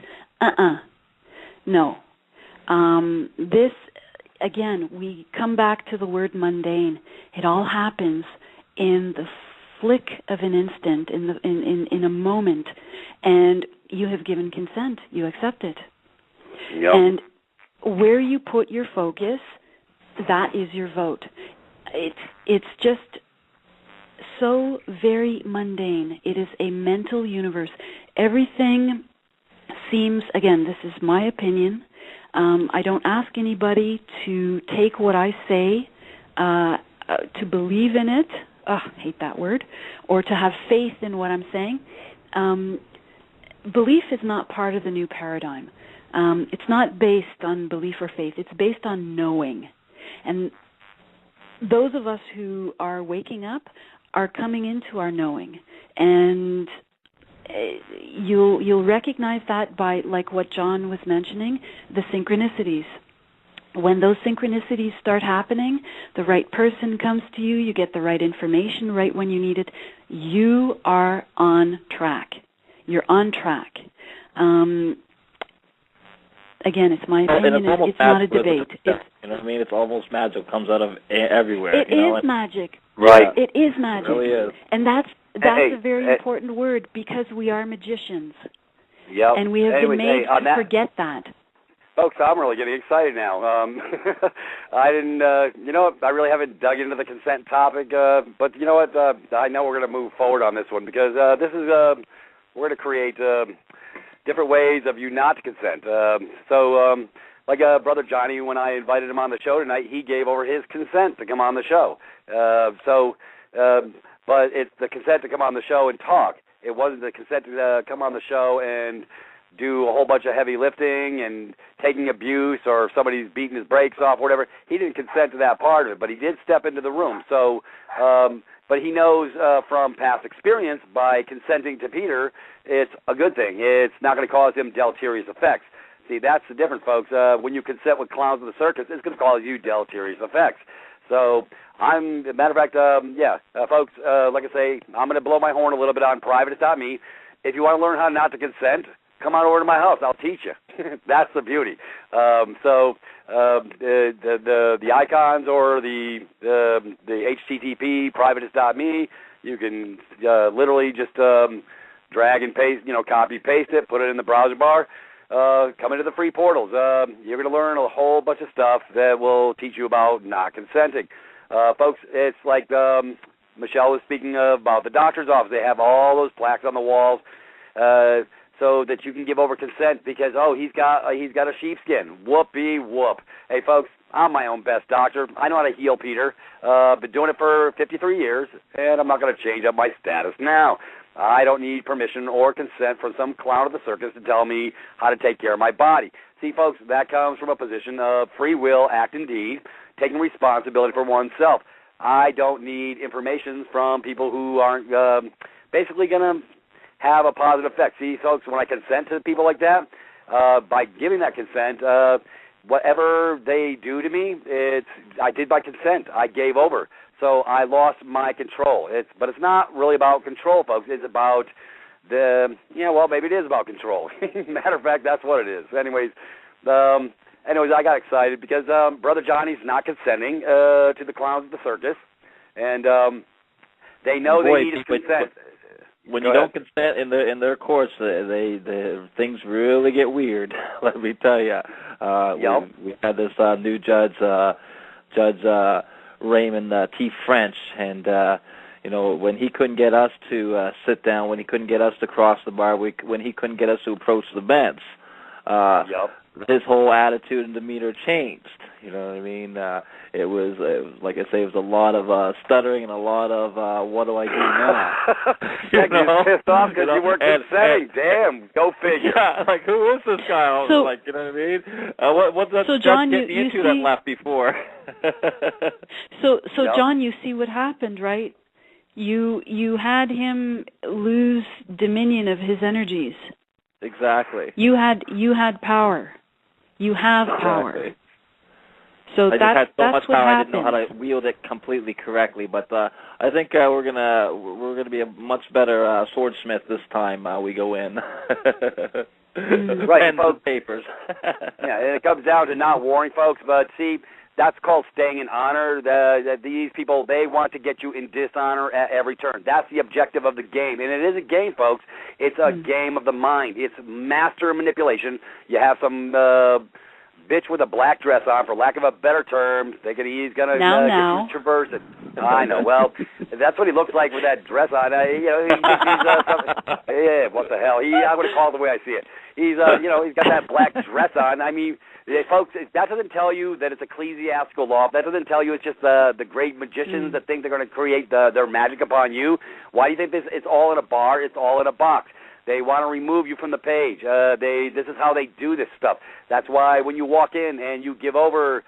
No. This, again, we come back to the word mundane. It all happens in the flick of an instant, in a moment, and you have given consent. You accept it. Yep. And where you put your focus, that is your vote. It's just so very mundane. It is a mental universe. Everything seems, again, this is my opinion. I don't ask anybody to take what I say, to believe in it. I hate that word. Or to have faith in what I'm saying. Belief is not part of the new paradigm. It's not based on belief or faith. It's based on knowing. And those of us who are waking up are coming into our knowing. And you'll recognize that by, like what John was mentioning, the synchronicities. When those synchronicities start happening, the right person comes to you, you get the right information right when you need it, you are on track. You're on track. Again, it's my opinion. It's not a debate. You know what I mean? It's almost magic. It comes out of everywhere. It is magic. Right. It is magic. It really is. And that's a very important word, because we are magicians. Yep. And we have been made to forget that. Folks, I'm really getting excited now. I didn't, I really haven't dug into the consent topic, but you know what? I know we're going to move forward on this one, because this is, we're going to create different ways of you not to consent. Like Brother Johnny, when I invited him on the show tonight, he gave over his consent to come on the show. But it's the consent to come on the show and talk. It wasn't the consent to come on the show and do a whole bunch of heavy lifting and taking abuse, or if somebody's beating his brakes off, whatever. He didn't consent to that part of it, but he did step into the room. So, but he knows from past experience, by consenting to Peter, it's a good thing. It's not going to cause him deleterious effects. See, that's the difference, folks. When you consent with clowns of the circus, it's going to cause you deleterious effects. So, as a matter of fact, folks, like I say, I'm going to blow my horn a little bit on privatist.me. If you want to learn how not to consent, come on over to my house. I'll teach you. That's the beauty. The icons, or the HTTP privatist.me, you can literally just drag and paste, copy paste it, put it in the browser bar. Come into the free portals. You're going to learn a whole bunch of stuff that will teach you about not consenting. Folks, it's like Michelle was speaking about the doctor's office. They have all those plaques on the walls so that you can give over consent because, he's got a sheepskin. Whoopee whoop. Hey, folks, I'm my own best doctor. I know how to heal Peter. Been doing it for 53 years, and I'm not going to change up my status now. I don't need permission or consent from some clown of the circus to tell me how to take care of my body. See, folks, that comes from a position of free will, act and deed, taking responsibility for oneself. I don't need information from people who aren't basically going to have a positive effect. See, folks, when I consent to people like that, by giving that consent, whatever they do to me, I did by consent. I gave over. So I lost my control. But it's not really about control, folks. It's about maybe it is about control. Matter of fact, that's what it is. Anyways, I got excited because Brother Johnny's not consenting to the clowns at the circus, and they know they need his consent. When you don't consent in their courts, they things really get weird. Let me tell you. We had this new judge, Judge Raymond T. French, and when he couldn't get us to sit down, when he couldn't get us to cross the bar, when he couldn't get us to approach the bench, his whole attitude and demeanor changed. You know what I mean? It was like I say, it was a lot of stuttering and a lot of what do I do now? You're pissed off because you weren't consenting. Damn, go figure. Yeah, like who is this guy? I was like, you know what I mean? What's that John, getting you into that left before? John, you see what happened, right? You had him lose dominion of his energies. Exactly. You had power. You have power. Exactly. So I just had so much that's what power. happens. I didn't know how to wield it completely correctly. But I think we're gonna be a much better swordsmith this time. We go in. Right, Pens folks. and papers. Yeah, and it comes down to not warring, folks. But see, that's called staying in honor. These people, they want to get you in dishonor at every turn. That's the objective of the game. And it is a game, folks. It's a game of the mind. It's master manipulation. You have some bitch with a black dress on, for lack of a better term, thinking he's going to get you to traverse it. I know. Well, that's what he looks like with that dress on. Yeah, what the hell? I'm going to call it the way I see it. He's got that black dress on. I mean, folks, that doesn't tell you that it's ecclesiastical law. That doesn't tell you it's just the great magicians that think they're going to create their magic upon you. Why do you think this? It's all in a bar. It's all in a box. They want to remove you from the page. This is how they do this stuff. That's why when you walk in and you give over,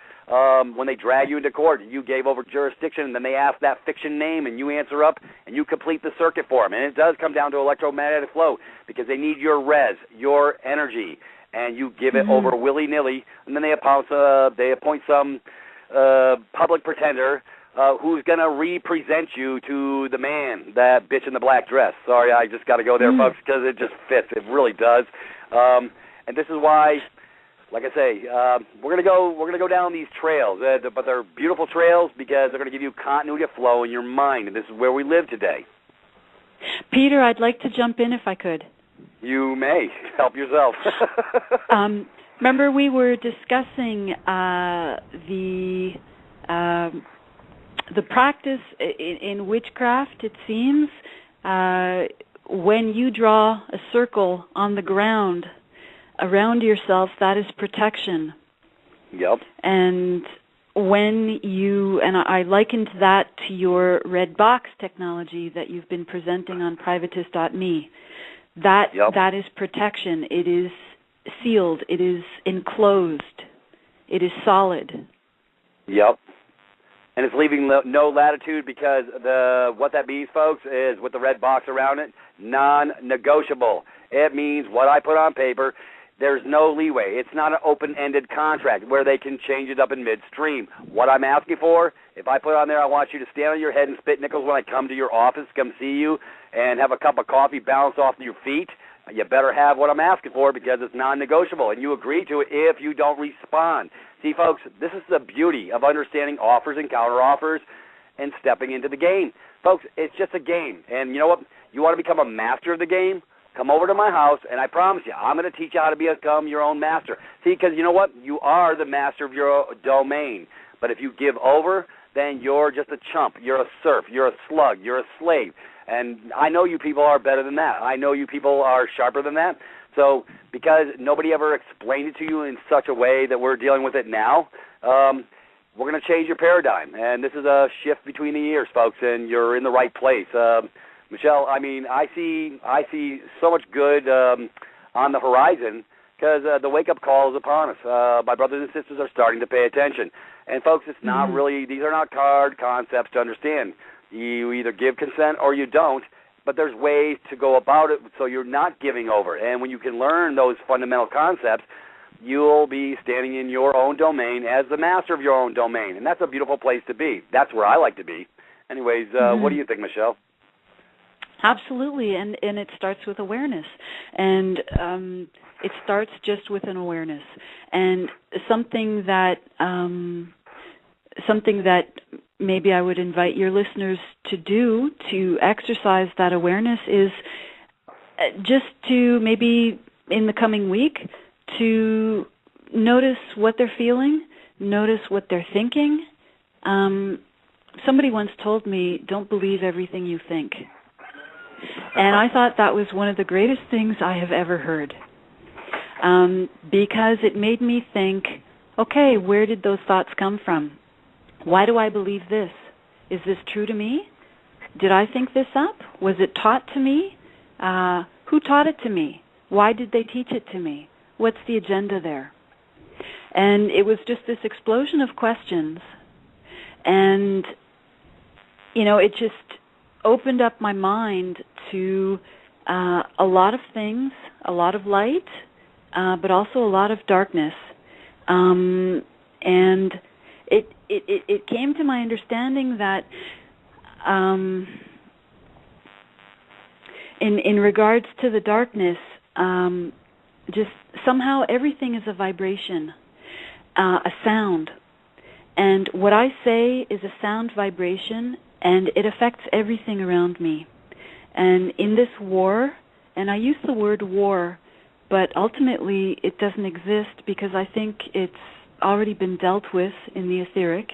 when they drag you into court, you gave over jurisdiction, and then they ask that fiction name, and you answer up, and you complete the circuit for them. And it does come down to electromagnetic flow, because they need your res, your energy, and you give it over willy-nilly, and then they appoint some public pretender who's going to represent you to the man, that bitch in the black dress. Sorry, I just got to go there, folks, because it just fits. It really does. And this is why, like I say, we're gonna go down these trails, but they're beautiful trails because they're going to give you continuity of flow in your mind, and this is where we live today. Peter, I'd like to jump in if I could. You may. Help yourself. Remember we were discussing the practice in witchcraft, it seems, when you draw a circle on the ground around yourself, that is protection. Yep. And when and I likened that to your red box technology that you've been presenting on privatist.me, that is protection. It is sealed. It is enclosed. It is solid. Yep. And it's leaving no latitude, because what that means, folks, is with the red box around it, non-negotiable. It means what I put on paper, there's no leeway. It's not an open-ended contract where they can change it up in midstream. What I'm asking for, if I put on there, I want you to stand on your head and spit nickels when I come to your office, come see you, and have a cup of coffee bounce off your feet. You better have what I'm asking for, because it's non-negotiable, and you agree to it if you don't respond. See, folks, this is the beauty of understanding offers and counteroffers and stepping into the game. Folks, it's just a game. And you know what? You want to become a master of the game? Come over to my house, and I promise you, I'm going to teach you how to become your own master. See, because you know what? You are the master of your domain. But if you give over, then you're just a chump. You're a serf. You're a slug. You're a slave. And I know you people are better than that. I know you people are sharper than that. So because nobody ever explained it to you in such a way that we're dealing with it now, we're going to change your paradigm. And this is a shift between the years, folks, and you're in the right place. Michelle, I mean, I see so much good on the horizon, because the wake-up call is upon us. My brothers and sisters are starting to pay attention. And, folks, it's not really, these are not hard concepts to understand. You either give consent or you don't, but there's ways to go about it so you're not giving over. And when you can learn those fundamental concepts, you'll be standing in your own domain as the master of your own domain. And that's a beautiful place to be. That's where I like to be. Anyways, what do you think, Michelle? Absolutely, and it starts with awareness, and it starts just with an awareness, and something that maybe I would invite your listeners to do to exercise that awareness is just to maybe in the coming week to notice what they're feeling, notice what they're thinking. Somebody once told me, "Don't believe everything you think." And I thought that was one of the greatest things I have ever heard, because it made me think, okay, where did those thoughts come from? Why do I believe this? Is this true to me? Did I think this up? Was it taught to me? Who taught it to me? Why did they teach it to me? What's the agenda there? And it was just this explosion of questions. And, you know, it just opened up my mind to a lot of things, a lot of light, but also a lot of darkness. And it came to my understanding that in regards to the darkness, just somehow everything is a vibration, a sound. And what I say is a sound vibration, and it affects everything around me. And in this war, and I use the word war, but ultimately it doesn't exist because I think it's already been dealt with in the etheric.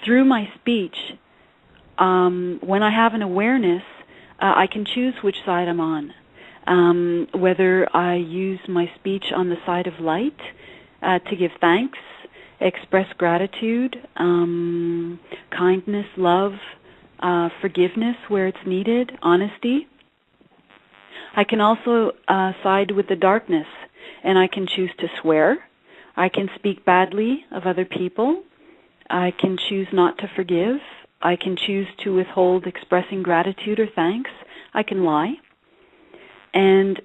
Through my speech, when I have an awareness, I can choose which side I'm on. Whether I use my speech on the side of light, to give thanks, express gratitude, kindness, love, forgiveness where it's needed, honesty. I can also side with the darkness, and I can choose to swear. I can speak badly of other people. I can choose not to forgive. I can choose to withhold expressing gratitude or thanks. I can lie. And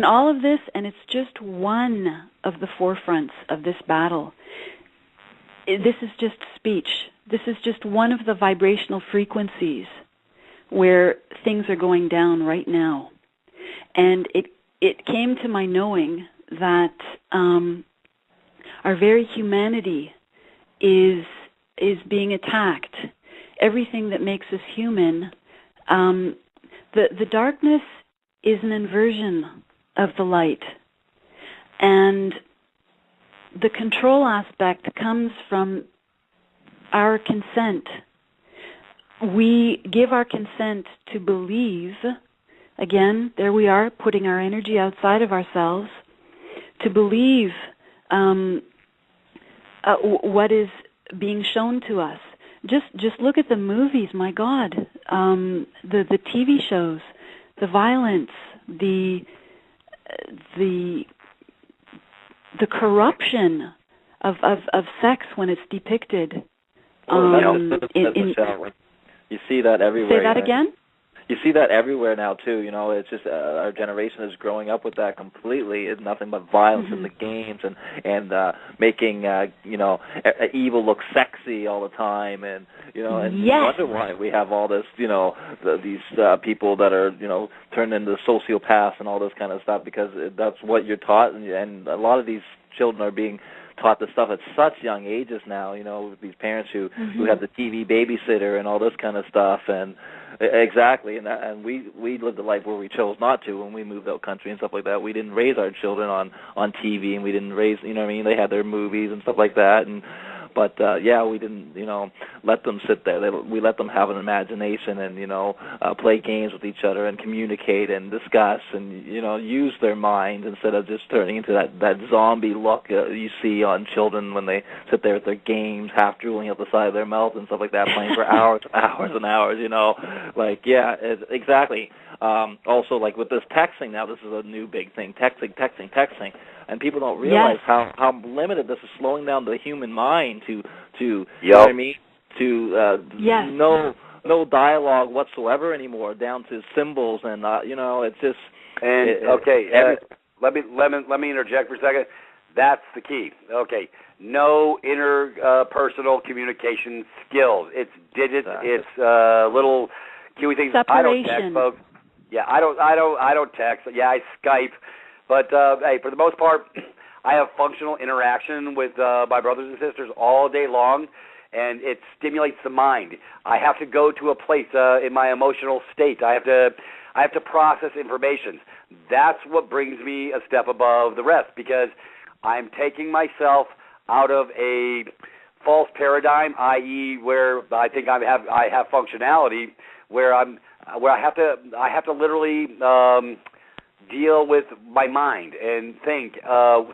all of this, and it's just one of the forefronts of this battle. This is just speech. This is just one of the vibrational frequencies where things are going down right now. And it came to my knowing that our very humanity is being attacked. Everything that makes us human, the darkness is an inversion of the light. And the control aspect comes from our consent. We give our consent to believe, again, there we are, putting our energy outside of ourselves, to believe what is being shown to us. Just look at the movies, my God, the TV shows, the violence, the corruption of sex when it's depicted. You see that everywhere. Say that again? You see that everywhere now too. It's just our generation is growing up with that completely. It's nothing but violence in the games and making evil look sexy all the time, and and yes. you wonder why we have all this these people that are turned into sociopaths and all this kind of stuff, because that's what you're taught, and a lot of these children are being taught this stuff at such young ages now. With these parents who have the TV babysitter and all this kind of stuff, and exactly, and we lived a life where we chose not to when we moved out country and stuff like that. We didn't raise our children on TV, and we didn't raise, they had their movies and stuff like that, but we didn't, let them sit there. We let them have an imagination and, play games with each other and communicate and discuss and, use their mind instead of just turning into that zombie look you see on children when they sit there with their games, half drooling out the side of their mouth and stuff like that, playing for hours and hours and hours, exactly. Also, like with this texting now, this is a new big thing, texting. And people don't realize how limited this is, slowing down the human mind to you know what I mean? To no dialogue whatsoever anymore, down to symbols and it's just. Let me interject for a second. That's the key. Okay, no interpersonal communication skills. It's digits. Exactly. It's little QE things. Separation. I don't text, folks. Yeah, I don't text. Yeah, I Skype. But, hey, for the most part, I have functional interaction with my brothers and sisters all day long, and it stimulates the mind. I have to go to a place in my emotional state. I have to process information. That's what brings me a step above the rest, because I'm taking myself out of a false paradigm, i.e., where I think I have functionality, where I have to literally deal with my mind and think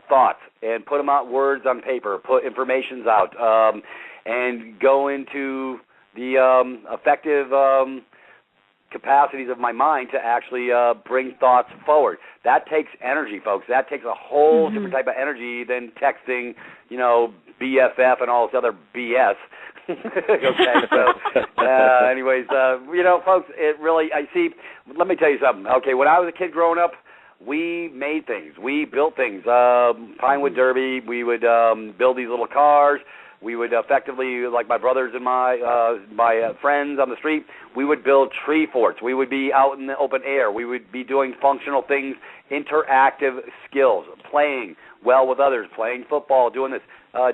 thoughts and put them out, words on paper, put informations out, and go into the effective capacities of my mind to actually bring thoughts forward. That takes energy, folks. That takes a whole different type of energy than texting, BFF and all this other BS. Okay, so anyways, folks, it really, let me tell you something. Okay, when I was a kid growing up, we made things. We built things. Pinewood Derby, we would build these little cars. We would effectively, like my brothers and my friends on the street, we would build tree forts. We would be out in the open air. We would be doing functional things, interactive skills, playing well with others, playing football, doing this,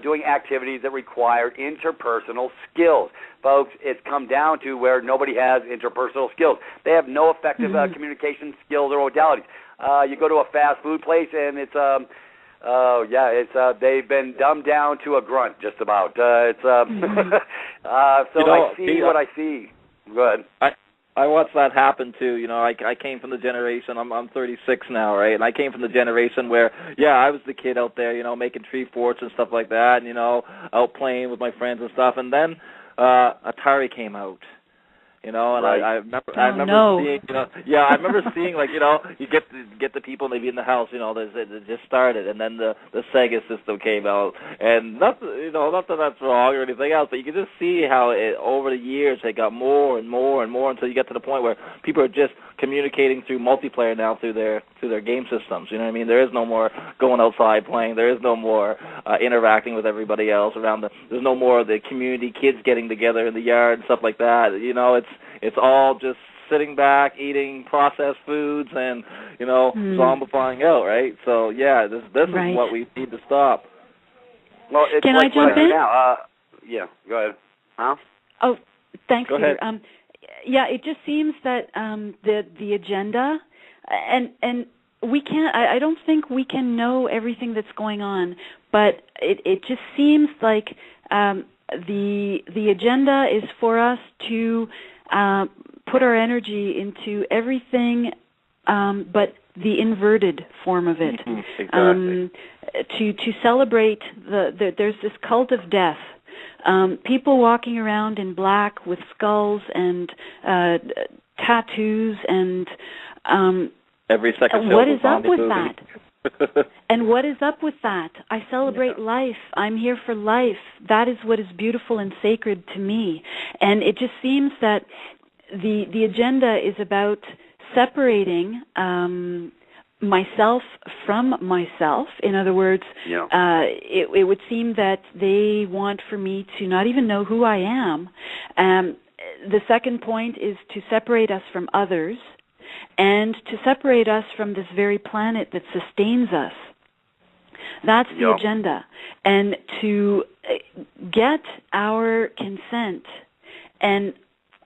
doing activities that require interpersonal skills. Folks, it's come down to where nobody has interpersonal skills. They have no effective communication skills or modalities. You go to a fast food place and it's they've been dumbed down to a grunt, just about. I see what I see. Go ahead. I watched that happen too. I came from the generation. I'm 36 now, right? And I came from the generation where, I was the kid out there, making tree forts and stuff like that, and out playing with my friends and stuff. And then Atari came out. And right. I remember seeing, I remember seeing, like, you get the people maybe in the house, they just started, and then the Sega system came out, and not that that's wrong or anything else, but you can just see how over the years it got more and more and more until you get to the point where people are just communicating through multiplayer now through their game systems. You know what I mean? There is no more going outside playing. There is no more interacting with everybody else around. There's no more of the community kids getting together in the yard and stuff like that. It's all just sitting back, eating processed foods, and zombifying out, right? So this right. is what we need to stop. Well, it's Can like I jump in? Now. Go ahead. Huh? Oh, thanks, Go Peter. ahead. It just seems that the agenda, and we can't. I don't think we can know everything that's going on, but it just seems like the agenda is for us to put our energy into everything but the inverted form of it. Exactly. To celebrate there's this cult of death. People walking around in black with skulls and tattoos and every second. What is up with that? And what is up with that? I celebrate life. I'm here for life. That is what is beautiful and sacred to me. And it just seems that the agenda is about separating myself from myself. In other words, it would seem that they want for me to not even know who I am. The second point is to separate us from others and to separate us from this very planet that sustains us. That's the agenda. And to get our consent, and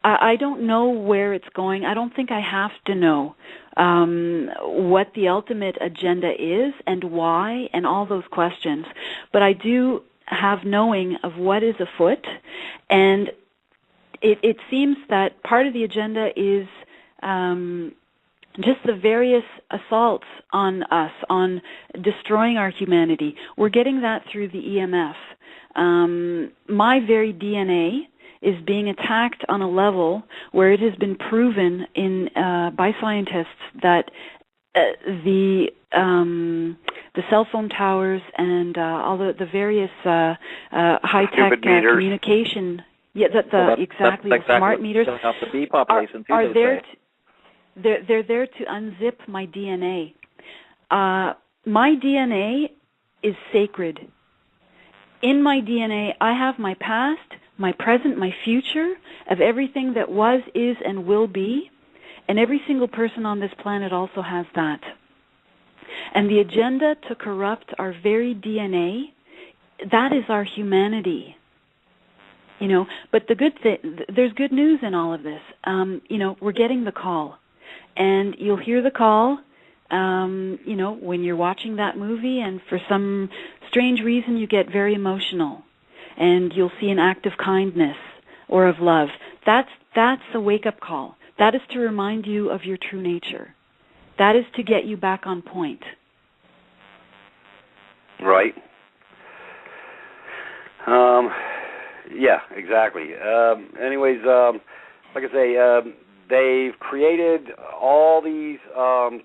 I don't know where it's going. I don't think I have to know what the ultimate agenda is and why and all those questions. But I do have knowing of what is afoot, and it seems that part of the agenda is just the various assaults on us, on destroying our humanity. We're getting that through the EMF. My very DNA is being attacked on a level where it has been proven by scientists that the cell phone towers and all the various high-tech communication, exactly, the smart meters are there. They're there to unzip my DNA. My DNA is sacred. In my DNA, I have my past, my present, my future, of everything that was, is, and will be, and every single person on this planet also has that. And the agenda to corrupt our very DNA, that is our humanity. But the good there's good news in all of this. We're getting the call. And you'll hear the call, when you're watching that movie, and for some strange reason you get very emotional, and you'll see an act of kindness or of love. That's a wake-up call. That is to remind you of your true nature. That is to get you back on point. Right. Exactly. Like I say, they've created all these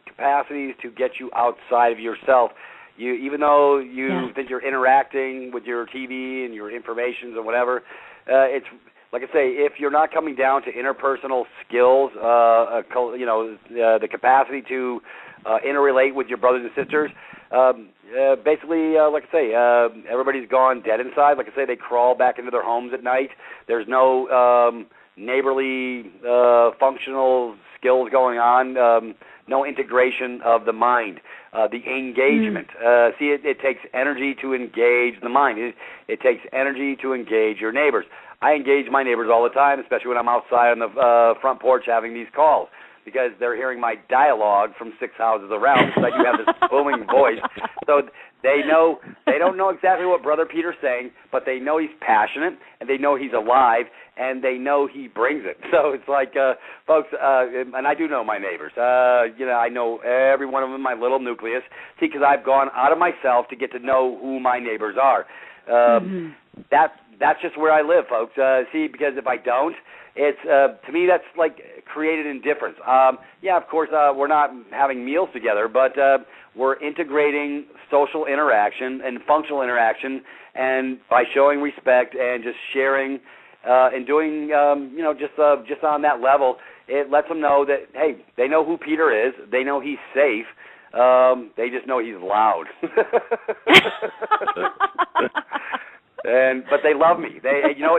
capacities to get you outside of yourself. Even though you think you're interacting with your TV and your information and whatever, it's like I say, if you're not coming down to interpersonal skills, the capacity to interrelate with your brothers and sisters. Basically, like I say, everybody's gone dead inside. Like I say, they crawl back into their homes at night. There's no neighborly functional skills going on, no integration of the mind, the engagement. See, it takes energy to engage the mind. It takes energy to engage your neighbors. I engage my neighbors all the time, especially when I'm outside on the front porch having these calls, because they're hearing my dialogue from 6 houses around, because I do have this booming voice. So they don't know exactly what Brother Peter's saying, but they know he's passionate, and they know he's alive, and they know he brings it. So it's like, folks, and I do know my neighbors. I know every one of them in my little nucleus. See, because I've gone out of myself to get to know who my neighbors are. That's just where I live, folks. See, because if I don't, it's to me that's like created indifference. Yeah, of course, we're not having meals together, but we're integrating social interaction and functional interaction, and by showing respect and just sharing and doing, just on that level, it lets them know that, hey, they know who Peter is, they know he's safe, they just know he's loud. But they love me.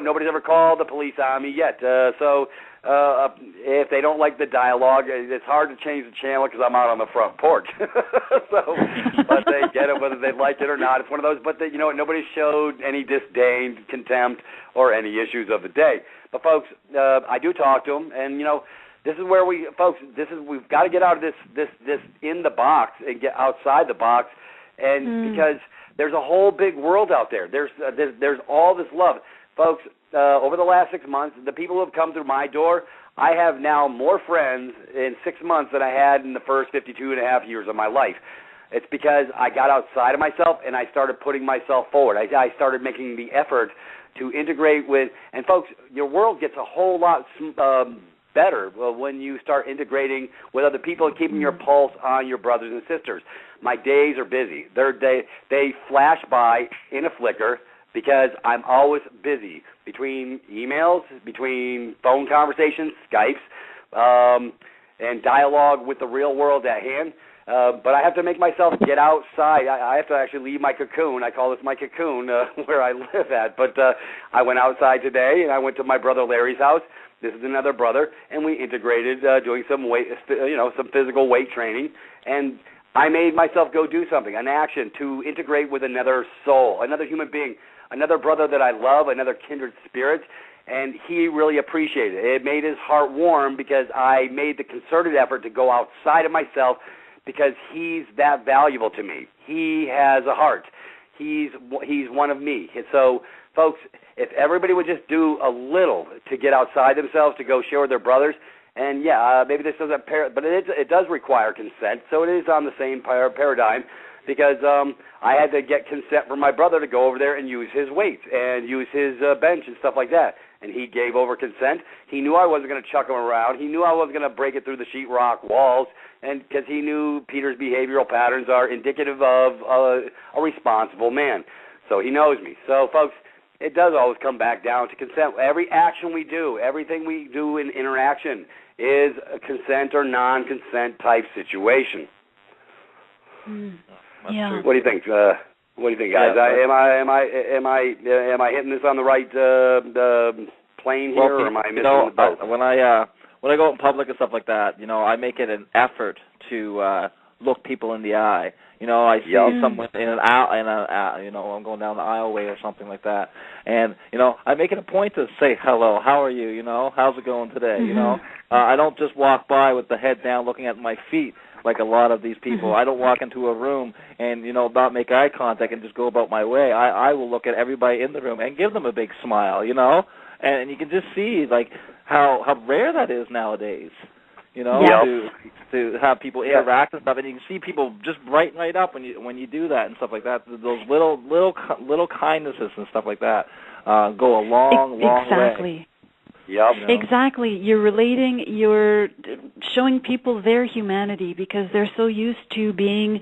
Nobody's ever called the police on me yet. So if they don't like the dialogue, it's hard to change the channel because I'm out on the front porch. But they get it whether they like it or not. It's one of those. But nobody showed any disdain, contempt, or any issues of the day. But folks, I do talk to them, and this is where we've got to get out of this in the box and get outside the box, and because there's a whole big world out there. There's all this love. Folks, over the last 6 months, the people who have come through my door, I have now more friends in 6 months than I had in the first 52 and a half years of my life. It's because I got outside of myself and I started putting myself forward. I started making the effort to integrate with, and folks, your world gets a whole lot better when you start integrating with other people and keeping your pulse on your brothers and sisters. My days are busy. They flash by in a flicker because I'm always busy between emails, between phone conversations, Skypes, and dialogue with the real world at hand. But I have to make myself get outside. I have to actually leave my cocoon. I call this my cocoon where I live at. But I went outside today, and I went to my brother Larry's house. This is another brother, and we integrated doing some some physical weight training. And I made myself go do something, an action to integrate with another soul, another human being, another brother that I love, another kindred spirit. And he really appreciated it. It made his heart warm because I made the concerted effort to go outside of myself, because he's that valuable to me. He has a heart. He's one of me. And so, folks, if everybody would just do a little to get outside themselves, to go share with their brothers, and maybe this doesn't, but it does require consent, so it is on the same paradigm, because I had to get consent from my brother to go over there and use his weights and use his bench and stuff like that. And he gave over consent. He knew I wasn't going to chuck him around. He knew I wasn't going to break it through the sheetrock walls, and because he knew Peter's behavioral patterns are indicative of a responsible man. So he knows me. So, folks, it does always come back down to consent. Every action we do, everything we do in interaction is a consent or non-consent type situation. Yeah. What do you think? What do you think, guys? Am I hitting this on the right plane here, or am I missing the boat? When I go out in public and stuff like that, I make it an effort to look people in the eye. I see someone in an aisle, I'm going down the aisleway or something like that, and I make it a point to say hello. How are you? How's it going today? I don't just walk by with the head down, looking at my feet like a lot of these people. I don't walk into a room and not make eye contact and just go about my way. I will look at everybody in the room and give them a big smile. And you can just see like how rare that is nowadays. To have people interact and stuff, and you can see people just brighten right up when you do that and stuff like that. Those little kindnesses and stuff like that go a long way. Yep. Exactly. You're relating, you're showing people their humanity because they're so used to being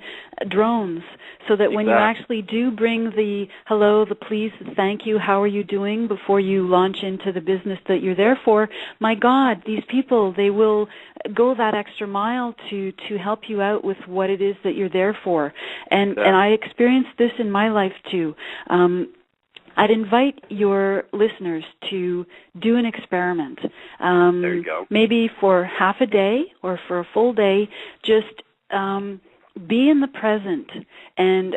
drones, so that when you actually do bring the hello, the please, the thank you, how are you doing before you launch into the business that you're there for, my God, these people, they will go that extra mile to help you out with what it is that you're there for. And I experienced this in my life too. I'd invite your listeners to do an experiment. There you go. Maybe for half a day or for a full day, just be in the present and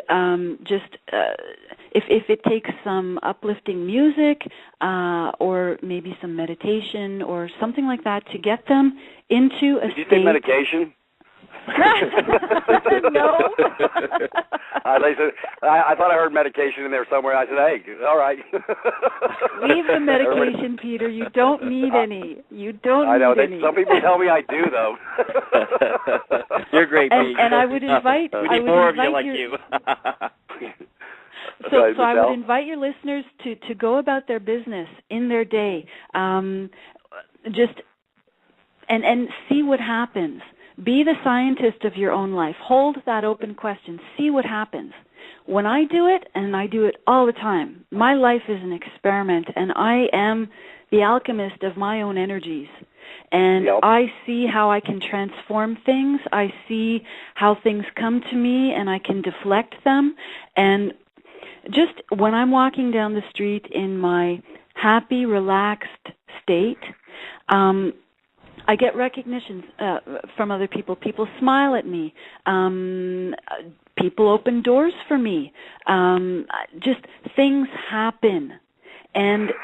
if it takes some uplifting music or maybe some meditation or something like that to get them into a Did you state. say medication? No. I thought I heard medication in there somewhere. I said, hey, all right. Leave the medication, Peter. You don't need any. You don't I know. need any. Some people tell me I do, though. You're great, Pete. And I would invite. We need more of you like you. So I would invite your listeners to go about their business in their day, just and see what happens. Be the scientist of your own life. Hold that open question. See what happens. When I do it, and I do it all the time, my life is an experiment, and I am the alchemist of my own energies. And I see how I can transform things. I see how things come to me, and I can deflect them. And just when I'm walking down the street in my happy, relaxed state, I get recognition from other people. People smile at me. People open doors for me. Just things happen. And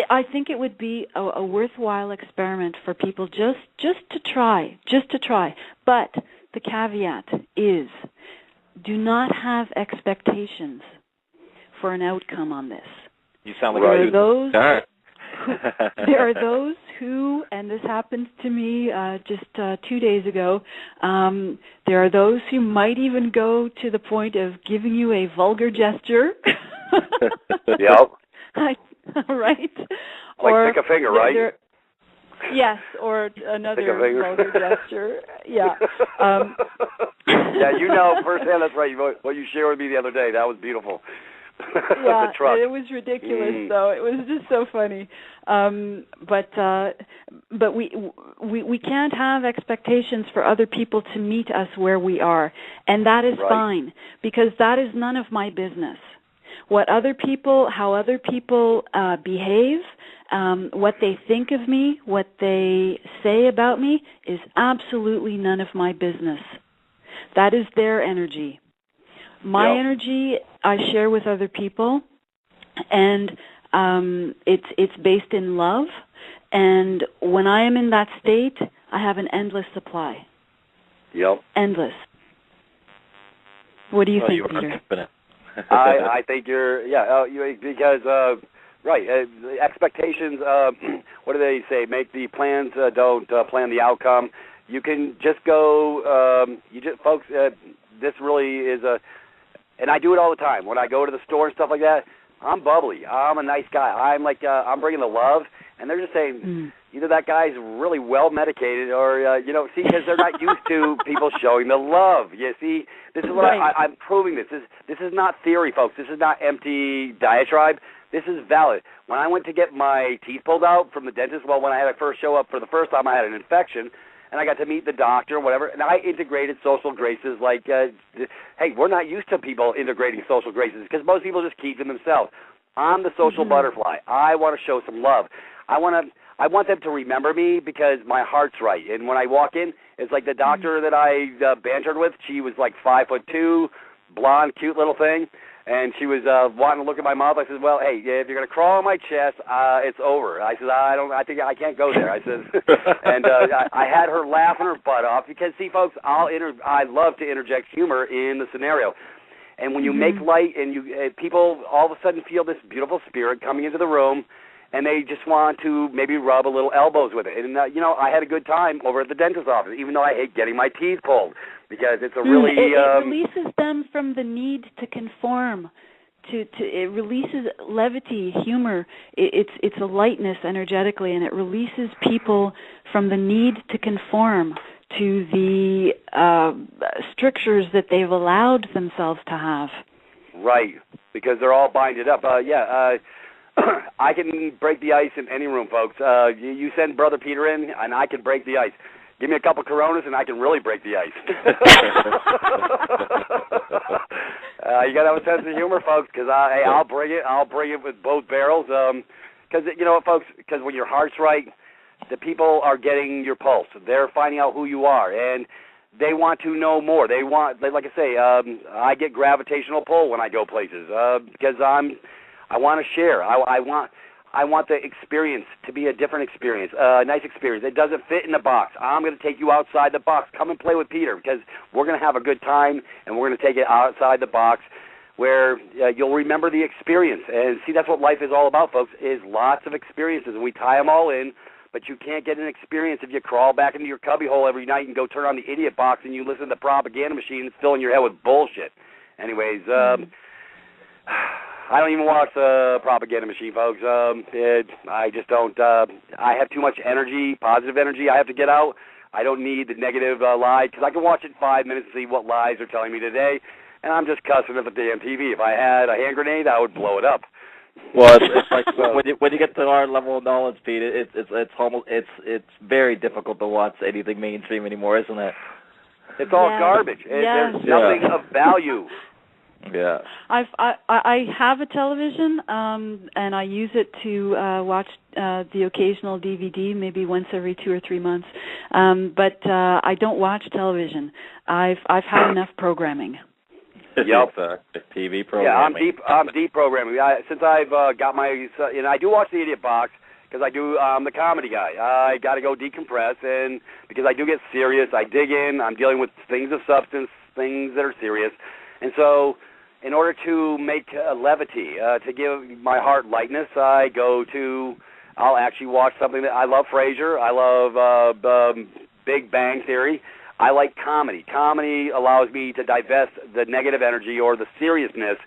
I think it would be a worthwhile experiment for people just to try. But the caveat is, do not have expectations for an outcome on this. You sound like there are those who, and this happened to me just 2 days ago, there are those who might even go to the point of giving you a vulgar gesture. Yep. Right? Like pick a finger, right? Yes, or another vulgar gesture. Yeah. Yeah, you know firsthand, that's right. What you shared with me the other day, that was beautiful. Yeah, it was ridiculous, though. It was just so funny. But we can't have expectations for other people to meet us where we are, and that is fine, because that is none of my business. How other people behave, what they think of me, what they say about me, is absolutely none of my business. That is their energy. My energy I share with other people, and it's based in love. And when I am in that state, I have an endless supply. Yep. Endless. What do you think, Peter? I think you're because expectations. What do they say? Make the plans, don't plan the outcome. You can just go. Folks. This really is and I do it all the time. When I go to the store and stuff like that, I'm bubbly. I'm a nice guy. I'm like, I'm bringing the love. And they're just saying, either that guy's really well medicated or, because they're not used to people showing the love. You see, this is what I'm proving this. This is not theory, folks. This is not empty diatribe. This is valid. When I went to get my teeth pulled out from the dentist, when I had to first show up for the first time, I had an infection. And I got to meet the doctor or whatever, and I integrated social graces like, hey, we're not used to people integrating social graces because most people just keep to themselves. I'm the social butterfly. I want to show some love. I want them to remember me because my heart's right. And when I walk in, it's like the doctor that I bantered with. She was like 5'2", blonde, cute little thing. And she was wanting to look at my mouth. I said, well, hey, if you're going to crawl on my chest, it's over. I said, I think I can't go there. I said, and I had her laughing her butt off because, see, folks, I love to interject humor in the scenario. And when you make light and people all of a sudden feel this beautiful spirit coming into the room, and they just want to maybe rub a little elbows with it. And, I had a good time over at the dentist's office, even though I hate getting my teeth pulled, because it's a really... It releases them from the need to conform it releases levity, humor. It's a lightness energetically, and it releases people from the need to conform to the strictures that they've allowed themselves to have. Right, because they're all binded up. I can break the ice in any room, folks. You send Brother Peter in, and I can break the ice. Give me a couple Coronas, and I can really break the ice. You got to have a sense of humor, folks, because I'll bring it. I'll bring it with both barrels. Because you know what, folks? Because when your heart's right, the people are getting your pulse. They're finding out who you are, and they want to know more. They want, like I say, I get gravitational pull when I go places because I want to share. I want the experience to be a different experience, a nice experience. It doesn't fit in the box. I'm going to take you outside the box. Come and play with Peter because we're going to have a good time, and we're going to take it outside the box where you'll remember the experience. And see, that's what life is all about, folks, is lots of experiences, and we tie them all in, but you can't get an experience if you crawl back into your cubbyhole every night and go turn on the idiot box and you listen to the propaganda machine that's filling your head with bullshit. Anyways, I don't even watch the propaganda machine, folks. I just don't. I have too much energy, positive energy I have to get out. I don't need the negative lies, because I can watch it in 5 minutes and see what lies they're telling me today, and I'm just cussing at the damn TV. If I had a hand grenade, I would blow it up. Well, it's like when you get to our level of knowledge, Pete, it's very difficult to watch anything mainstream anymore, isn't it? It's all garbage. There's nothing of value. Yeah. I have a television, and I use it to watch the occasional DVD, maybe once every 2 or 3 months. But I don't watch television. I've had enough programming. Yep. TV programming. Yeah, I'm deep programming. Since I've got my, I do watch the Idiot Box because I'm the comedy guy. I got to go decompress, and because I do get serious, I dig in. I'm dealing with things of substance, things that are serious, and so in order to make levity, to give my heart lightness, I'll actually watch something that I love. Frasier. I love Big Bang Theory. I like comedy. Comedy allows me to divest the negative energy or the seriousness,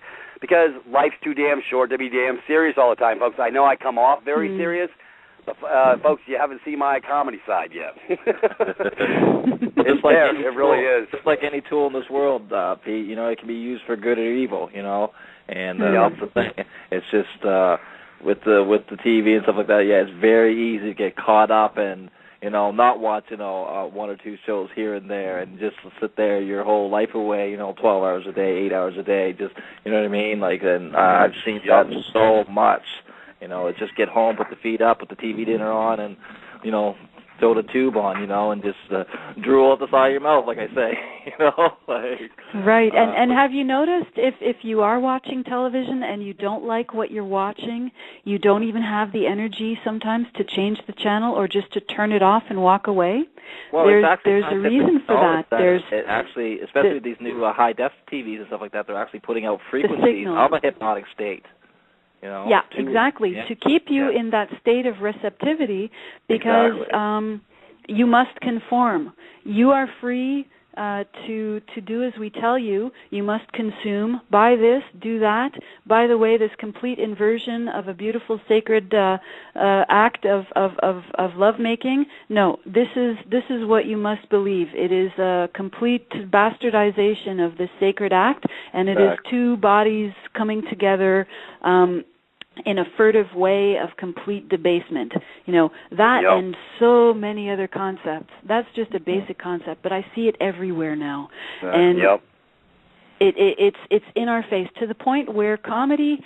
because life's too damn short to be damn serious all the time, folks. I know I come off very serious, but folks, you haven't seen my comedy side yet. It's like there. It really is. It's like any tool in this world, Pete. It can be used for good or evil. And that's the thing. It's just with the TV and stuff like that. Yeah, it's very easy to get caught up and not watch 1 or 2 shows here and there, and just sit there your whole life away. 12 hours a day, 8 hours a day. Just what I mean. And I've seen that so much. Just get home, put the feet up, put the TV dinner on, and throw the tube on, and just drool at the side of your mouth, like I say, Right, and have you noticed if you are watching television and you don't like what you're watching, you don't even have the energy sometimes to change the channel or just to turn it off and walk away? Well, there's a reason for that. There's actually, especially these new high-def TVs and stuff like that, they're actually putting out frequencies of a hypnotic state. Exactly. To keep you in that state of receptivity, because you must conform. You are free to do as we tell you. You must consume. Buy this, do that. By the way, this complete inversion of a beautiful sacred act of lovemaking. No, this is what you must believe. It is a complete bastardization of this sacred act, and it is 2 bodies coming together in a furtive way of complete debasement. And so many other concepts. That's just a basic concept, but I see it everywhere now. And it's in our face, to the point where comedy,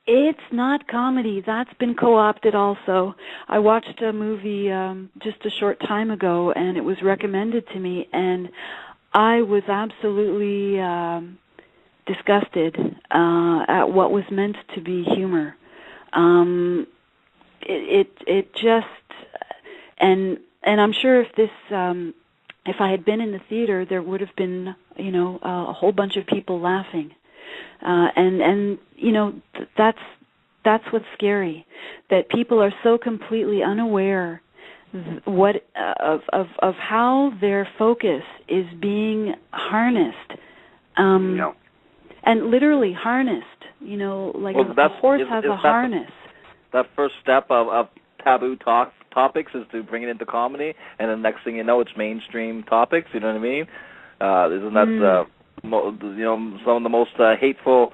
it's not comedy. That's been co-opted also. I watched a movie just a short time ago, and it was recommended to me, and I was absolutely disgusted at what was meant to be humor. It just, and I'm sure if I had been in the theater, there would have been, a whole bunch of people laughing, and that's what's scary, that people are so completely unaware of how their focus is being harnessed, and literally harnessed. You know, like Well, a horse has a harness. That first step of taboo topics is to bring it into comedy, and the next thing you know, it's mainstream topics. You know what I mean? Isn't that some of the most hateful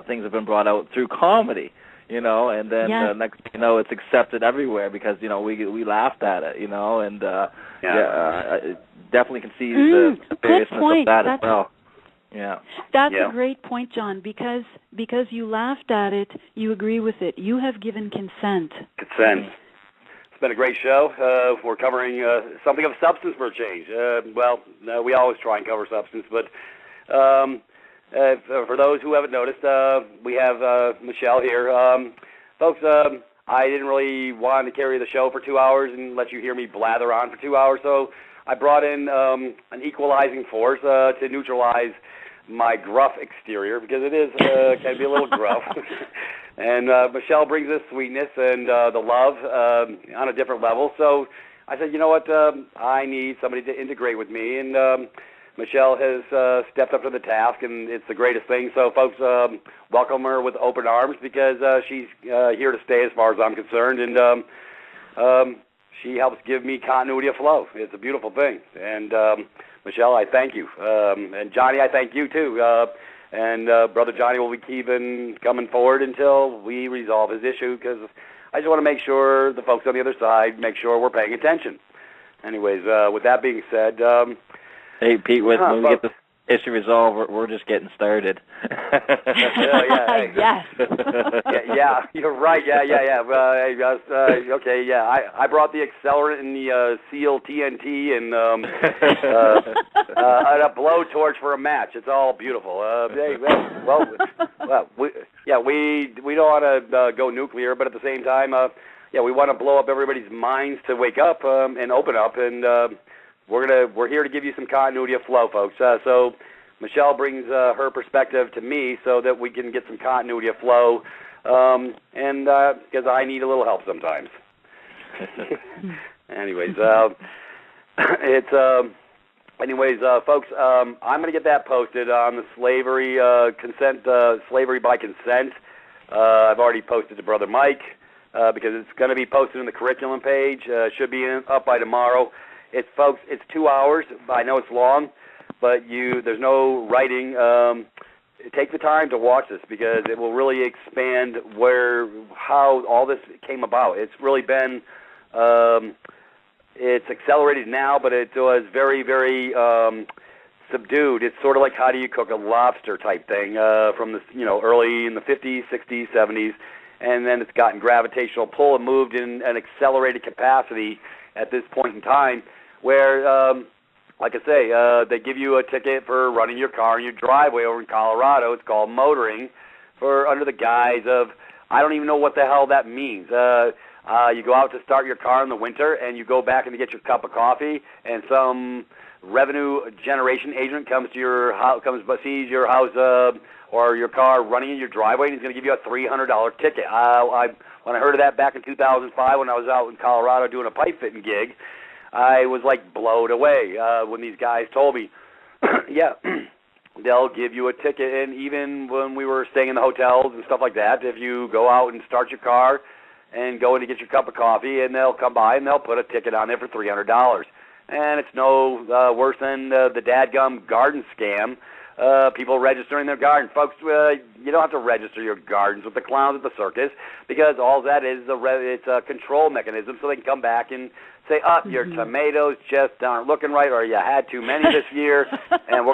things have been brought out through comedy? You know, and then next thing you know, it's accepted everywhere because we laughed at it. You know, and I definitely can see the seriousness of that as well. Yeah. That's a great point, John, because you laughed at it, you agree with it. You have given consent. Consent. It's been a great show. We're covering something of substance for a change. We always try and cover substance, but for those who haven't noticed, we have Michelle here. Folks, I didn't really want to carry the show for 2 hours and let you hear me blather on for 2 hours, so I brought in an equalizing force to neutralize my gruff exterior, because it is can be a little gruff. And Michelle brings this sweetness and the love on a different level. So I said, you know what, I need somebody to integrate with me. And Michelle has stepped up to the task, and it's the greatest thing. So, folks, welcome her with open arms, because she's here to stay as far as I'm concerned. And she helps give me continuity of flow. It's a beautiful thing. And Michelle, I thank you. And Johnny, I thank you, too. And Brother Johnny will be keeping coming forward until we resolve his issue, because I just want to make sure the folks on the other side make sure we're paying attention. Anyways, with that being said... hey, Pete, when we get this issue resolved, we're just getting started. Yes. Yeah, you're right. Yeah. Okay, yeah. I brought the accelerant and the Seal TNT and a blowtorch for a match. It's all beautiful. We don't want to go nuclear, but at the same time, we want to blow up everybody's minds to wake up and open up, and we're here to give you some continuity of flow, folks. So Michelle brings her perspective to me so that we can get some continuity of flow, and because I need a little help sometimes. Anyways, folks, I'm going to get that posted on the slavery slavery by consent. I've already posted to Brother Mike because it's going to be posted in the curriculum page. Should be up by tomorrow. Folks, it's 2 hours. I know it's long, but there's no writing. Take the time to watch this, because it will really expand how all this came about. It's really been, it's accelerated now, but it was very, very subdued. It's sort of like how do you cook a lobster type thing from the early in the 50s, 60s, 70s, and then it's gotten gravitational pull and moved in an accelerated capacity at this point in time, where, like I say, they give you a ticket for running your car in your driveway over in Colorado. It's called motoring, under the guise of, I don't even know what the hell that means. You go out to start your car in the winter, and you go back in to get your cup of coffee, and some revenue generation agent comes to your house, sees your house or your car running in your driveway, and he's going to give you a $300 ticket. When I heard of that back in 2005, when I was out in Colorado doing a pipe fitting gig, I was like blown away when these guys told me, yeah, they'll give you a ticket. And even when we were staying in the hotels and stuff like that, if you go out and start your car and go in to get your cup of coffee, and they'll come by and they'll put a ticket on there for $300. And it's no worse than the dadgum garden scam. People registering their garden. Folks, you don't have to register your gardens with the clowns at the circus, because all that is, it's a control mechanism so they can come back and say, your tomatoes just aren't looking right, or you had too many this year, and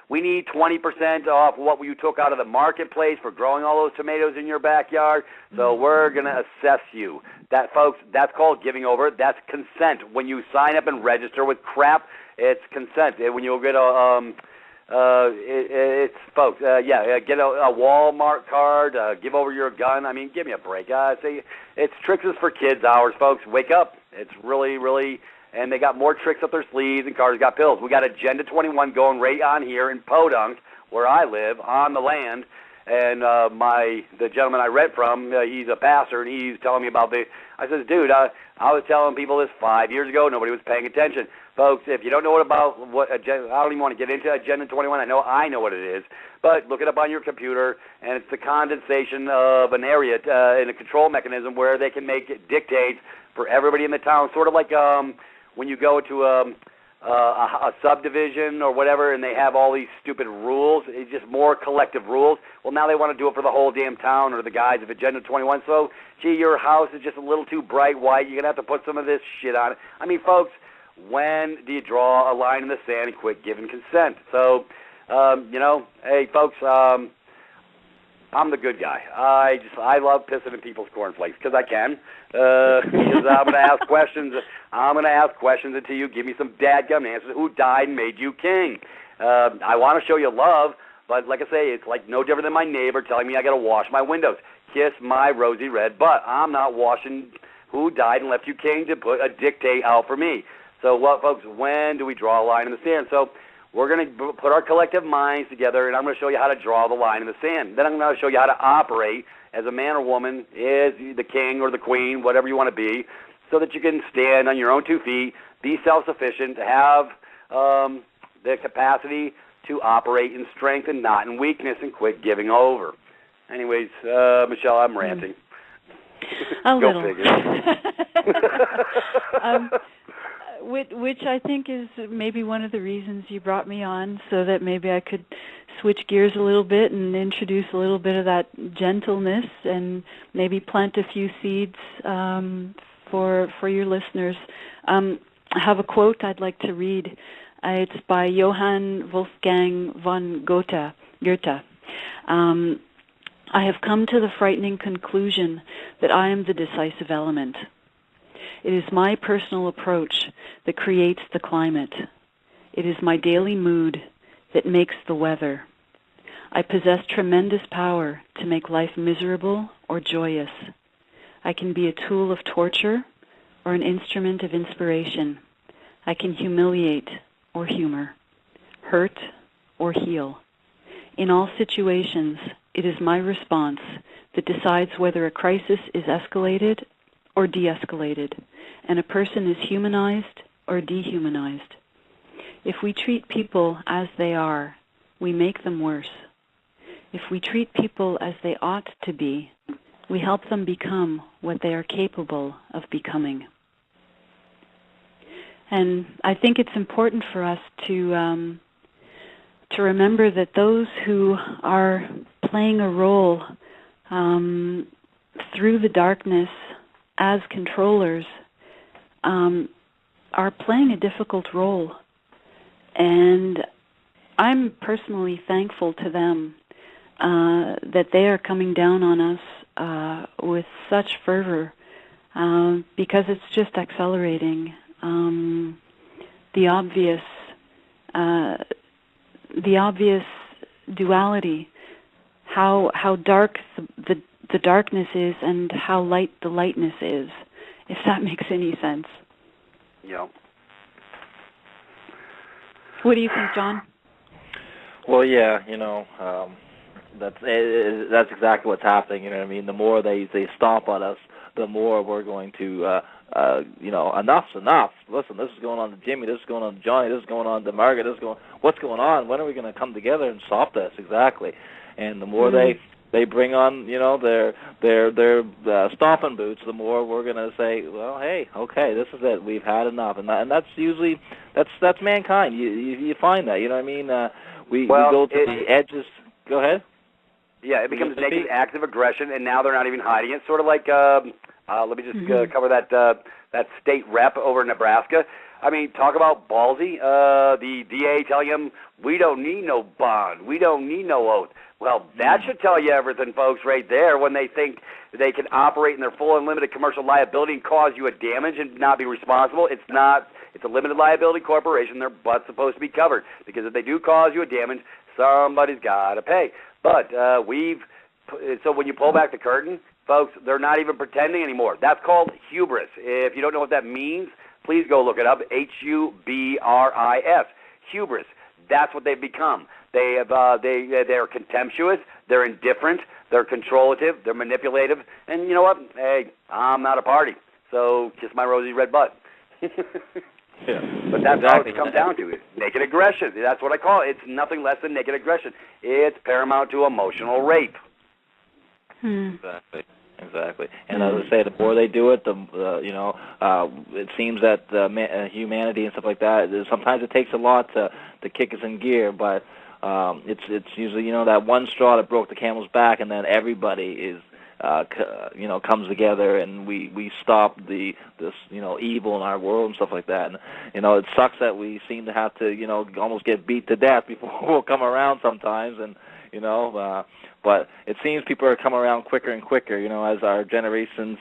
we need 20% off what you took out of the marketplace for growing all those tomatoes in your backyard, so we're going to assess you. That, folks, that's called giving over. That's consent. When you sign up and register with crap, it's consent. When you get it's folks. Get a Walmart card. Give over your gun. I mean, give me a break. Say it's tricks is for kids hours, folks. Wake up. It's really, really, and they got more tricks up their sleeves and cars got pills. We got Agenda 21 going right on here in Podunk, where I live, on the land. And the gentleman I read from, he's a pastor, and he's telling me about I says, dude, I was telling people this 5 years ago. Nobody was paying attention. Folks, if you don't know what agenda, I don't even want to get into Agenda 21. I know what it is, but look it up on your computer, and it's the condensation of an area in a control mechanism where they can make dictates for everybody in the town, sort of like when you go to a subdivision or whatever, and they have all these stupid rules. It's just more collective rules. Well, now they want to do it for the whole damn town or the guys of Agenda 21. So, gee, your house is just a little too bright white. You're going to have to put some of this shit on it. I mean, folks, when do you draw a line in the sand and quit giving consent? So, hey, folks, I'm the good guy. I love pissing in people's cornflakes because I can. Because I'm going to ask questions. I'm going to ask questions until you give me some dadgum answers. Who died and made you king? I want to show you love, but like I say, it's like no different than my neighbor telling me I got to wash my windows. Kiss my rosy red butt. I'm not washing who died and left you king to put a dictate out for me. So, what, folks, when do we draw a line in the sand? So, we're going to put our collective minds together, and I'm going to show you how to draw the line in the sand. Then I'm going to show you how to operate as a man or woman, as the king or the queen, whatever you want to be, so that you can stand on your own 2 feet, be self-sufficient, have the capacity to operate in strength and not in weakness, and quit giving over. Anyways, Michelle, I'm ranting. A Go little. figure. Which I think is maybe one of the reasons you brought me on, so that maybe I could switch gears a little bit and introduce a little bit of that gentleness and maybe plant a few seeds for your listeners. I have a quote I'd like to read. It's by Johann Wolfgang von Goethe. I have come to the frightening conclusion that I am the decisive element. It is my personal approach that creates the climate. It is my daily mood that makes the weather. I possess tremendous power to make life miserable or joyous. I can be a tool of torture or an instrument of inspiration. I can humiliate or humor, hurt or heal. In all situations, it is my response that decides whether a crisis is escalated or de-escalated, and a person is humanized or dehumanized. If we treat people as they are, we make them worse. If we treat people as they ought to be, we help them become what they are capable of becoming. And I think it's important for us to remember that those who are playing a role through the darkness as controllers are playing a difficult role. And I'm personally thankful to them that they are coming down on us with such fervor because it's just accelerating the obvious duality, how dark the darkness is and how light the lightness is, if that makes any sense. Yeah. What do you think, John? Well, yeah, that's exactly what's happening. You know what I mean? The more they stomp on us, the more we're going to, enough's enough. Listen, this is going on to Jimmy, this is going on to Johnny, this is going on to Margaret, what's going on? When are we going to come together and stop this? Exactly. And the more they bring on, their stomping boots, the more we're going to say, well, hey, okay, this is it. We've had enough, and that's usually that's mankind. You find that, you know what I mean? We go to the edges. Go ahead. Yeah, it becomes naked acts of aggression, and now they're not even hiding it. Sort of like, let me just cover that state rep over in Nebraska. I mean, talk about ballsy. The DA telling him, we don't need no bond. We don't need no oath. Well, that should tell you everything, folks, right there, when they think they can operate in their full and limited commercial liability and cause you a damage and not be responsible. It's not. It's a limited liability corporation. Their butt's supposed to be covered, because if they do cause you a damage, somebody's got to pay. But so when you pull back the curtain, folks, they're not even pretending anymore. That's called hubris. If you don't know what that means, please go look it up, Hubris. Hubris. That's what they've become. They're contemptuous, they're indifferent, they're controlative, they're manipulative, and you know what? Hey, I'm not a party, so kiss my rosy red butt. Yeah. But that's exactly. how it's come down to. It naked aggression. That's what I call it. It's nothing less than naked aggression. It's paramount to emotional rape. Exactly. And as I say, the more they do it, it seems that humanity and stuff like that. Sometimes it takes a lot to kick us in gear, but it's usually that one straw that broke the camel's back, and then everybody is comes together, and we stop this evil in our world and stuff like that. And it sucks that we seem to have to almost get beat to death before we'll come around sometimes, and but it seems people are coming around quicker and quicker, as our generations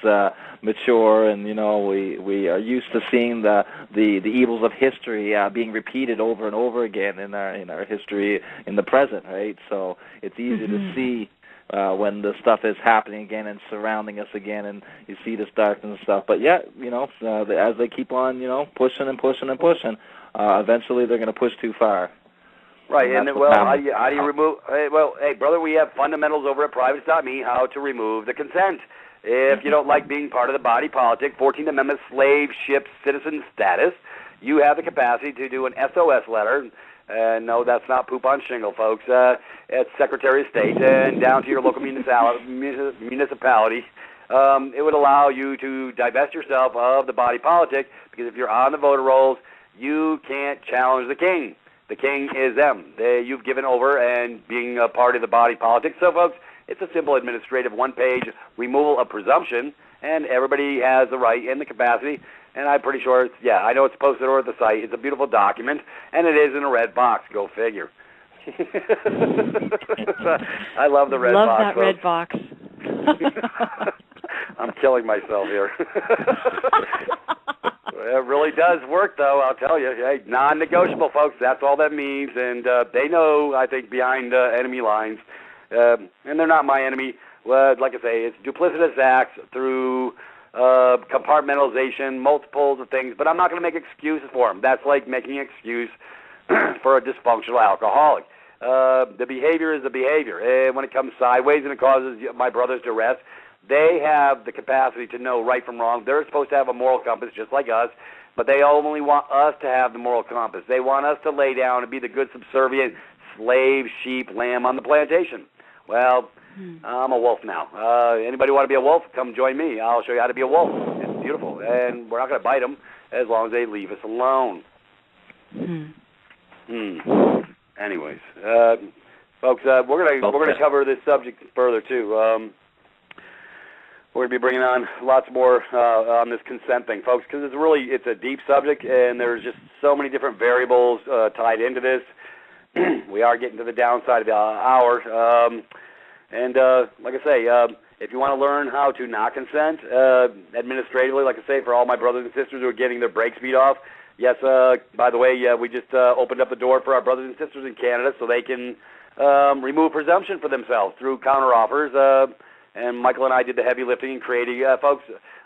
mature, and we are used to seeing the evils of history being repeated over and over again in our history in the present, right? So it's easy to see when the stuff is happening again and surrounding us again, and you see this darkness and stuff. But yeah, as they keep on, pushing and pushing and pushing, eventually they're going to push too far. Right, and how do you remove? Hey, brother, we have fundamentals over at privates.me how to remove the consent. If you don't like being part of the body politic, 14th Amendment slave ship citizen status, you have the capacity to do an SOS letter. And no, that's not poop on shingle, folks. It's Secretary of State and down to your local municipality. It would allow you to divest yourself of the body politic, because if you're on the voter rolls, you can't challenge the king. The king is them. You've given over and being a part of the body politic. So, folks, it's a simple administrative one-page removal of presumption, and everybody has the right and the capacity. And I'm pretty sure I know it's posted over at the site. It's a beautiful document, and it is in a red box. Go figure. I love the red box. Love that red box. I'm killing myself here. It really does work, though, I'll tell you. Hey, non-negotiable, folks. That's all that means. And they know, I think, behind enemy lines. And they're not my enemy. Like I say, it's duplicitous acts through compartmentalization, multiples of things. But I'm not going to make excuses for them. That's like making an excuse for a dysfunctional alcoholic. The behavior is the behavior. And when it comes sideways and it causes my brothers distress, they have the capacity to know right from wrong. They're supposed to have a moral compass just like us, but they only want us to have the moral compass. They want us to lay down and be the good, subservient slave, sheep, lamb on the plantation. Well, I'm a wolf now. Anybody want to be a wolf? Come join me. I'll show you how to be a wolf. It's beautiful, and we're not going to bite them as long as they leave us alone. Anyways, folks, we're going to cover this subject further too. We're going to be bringing on lots more on this consent thing, folks, because it's a deep subject, and there's just so many different variables tied into this. We are getting to the downside of the hour. And like I say, if you want to learn how to not consent administratively, like I say, for all my brothers and sisters who are getting their brakes beat off, yes, by the way, we just opened up the door for our brothers and sisters in Canada so they can remove presumption for themselves through counteroffers. And Michael and I did the heavy lifting and creating. Folks,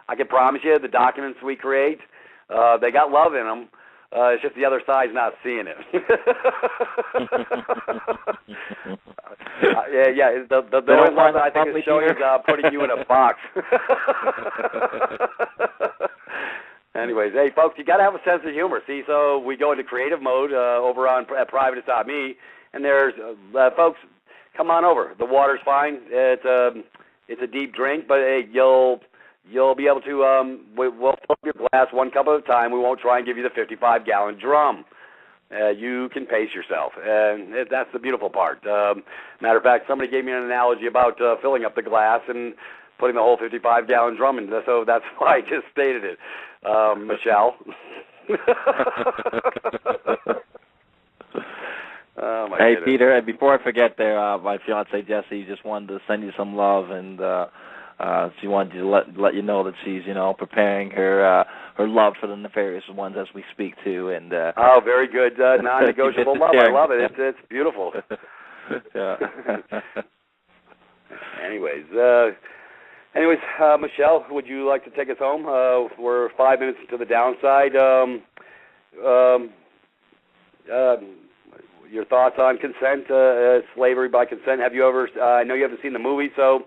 I can promise you the documents we create, they got love in them. It's just the other side's not seeing it. The only one that I think is showing is putting you in a box. Anyways, hey, folks, you got to have a sense of humor. See, so we go into creative mode over on at privates.me, and there's, folks, come on over. The water's fine. It's a deep drink, but hey, you'll be able to, we'll fill up your glass one cup at a time. We won't try and give you the 55-gallon drum. You can pace yourself, and that's the beautiful part. Matter of fact, somebody gave me an analogy about filling up the glass and putting the whole 55-gallon drum in, so that's why I just stated it. Michelle. Hey, goodness. Peter, and before I forget there, my fiance Jessie just wanted to send you some love, and she wanted to let you know that she's, preparing her love for the nefarious ones as we speak too. And oh, very good, non-negotiable love. I love it. It's beautiful. Yeah. Anyways, Michelle, would you like to take us home? We're 5 minutes to the downside. Your thoughts on consent, slavery by consent? Have you ever? I know you haven't seen the movie, so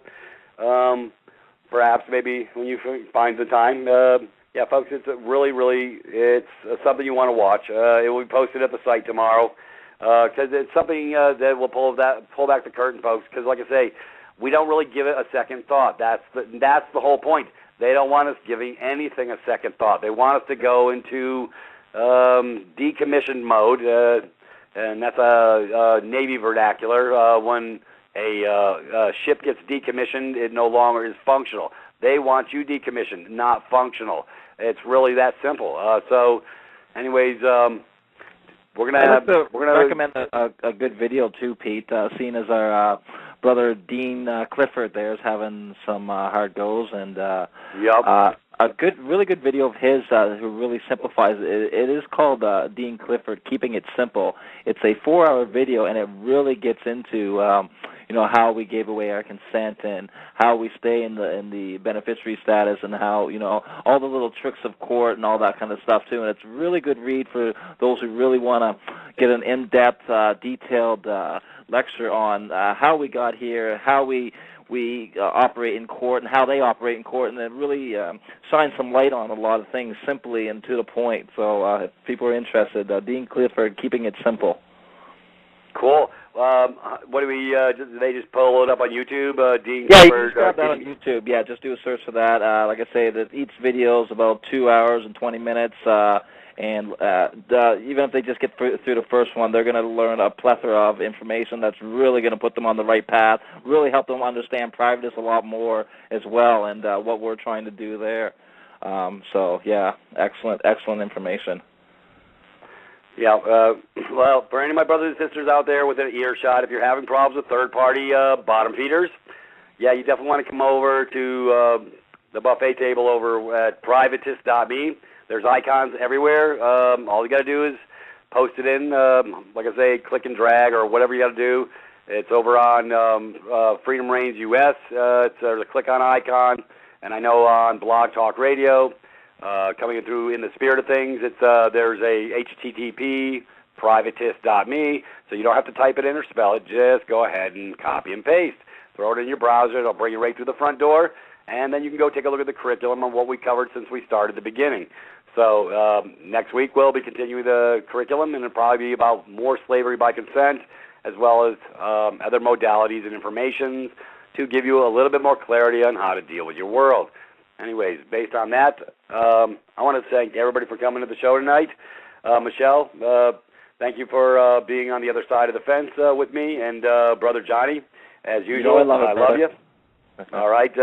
perhaps maybe when you find the time, Yeah, folks, it's it's something you want to watch. It will be posted at the site tomorrow because it's something that will pull back the curtain, folks. Because, like I say, we don't really give it a second thought. That's the whole point. They don't want us giving anything a second thought. They want us to go into decommissioned mode, and that's a Navy vernacular. When a ship gets decommissioned, it no longer is functional. They want you decommissioned, not functional. It's really that simple. So, anyways, we're gonna recommend a good video too, Pete. Seeing as our brother Dean Clifford there is having some hard goes, and a really good video of his who really simplifies it. It is called Dean Clifford, Keeping It Simple. It's a 4-hour video, and it really gets into how we gave away our consent and how we stay in the beneficiary status, and how all the little tricks of court and all that kind of stuff too. And it's a really good read for those who really want to get an in-depth, detailed lecture on how we got here, how we operate in court, and how they operate in court, and it really shines some light on a lot of things simply and to the point. So if people are interested, Dean Clifford, Keeping It Simple. Cool. What do we? Do they just pull it up on YouTube? Dean Yeah, Clifford, you can grab that on YouTube. Yeah, just do a search for that. Like I say, that each video is about 2 hours and 20 minutes. And even if they just get through the first one, they're going to learn a plethora of information that's really going to put them on the right path, really help them understand privacy a lot more as well, and what we're trying to do there. So, yeah, excellent information. Yeah, well, for any of my brothers and sisters out there within earshot, if you're having problems with third-party bottom feeders, yeah, you definitely want to come over to the buffet table over at privatist.me. There's icons everywhere. All you got to do is post it in, like I say, click and drag or whatever you got to do. It's over on Freedom Reigns US. There's a click on icon, and I know on Blog Talk Radio, coming through in the spirit of things, there's a HTTP privatist.me, so you don't have to type it in or spell it. Just go ahead and copy and paste. Throw it in your browser. It'll bring you right through the front door, and then you can go take a look at the curriculum on what we covered since we started at the beginning. So next week we'll be continuing the curriculum, and it'll probably be about more slavery by consent, as well as other modalities and information to give you a little bit more clarity on how to deal with your world. Anyways, based on that, I want to thank everybody for coming to the show tonight. Michelle, thank you for being on the other side of the fence with me, and Brother Johnny, as usual, I love you. All right,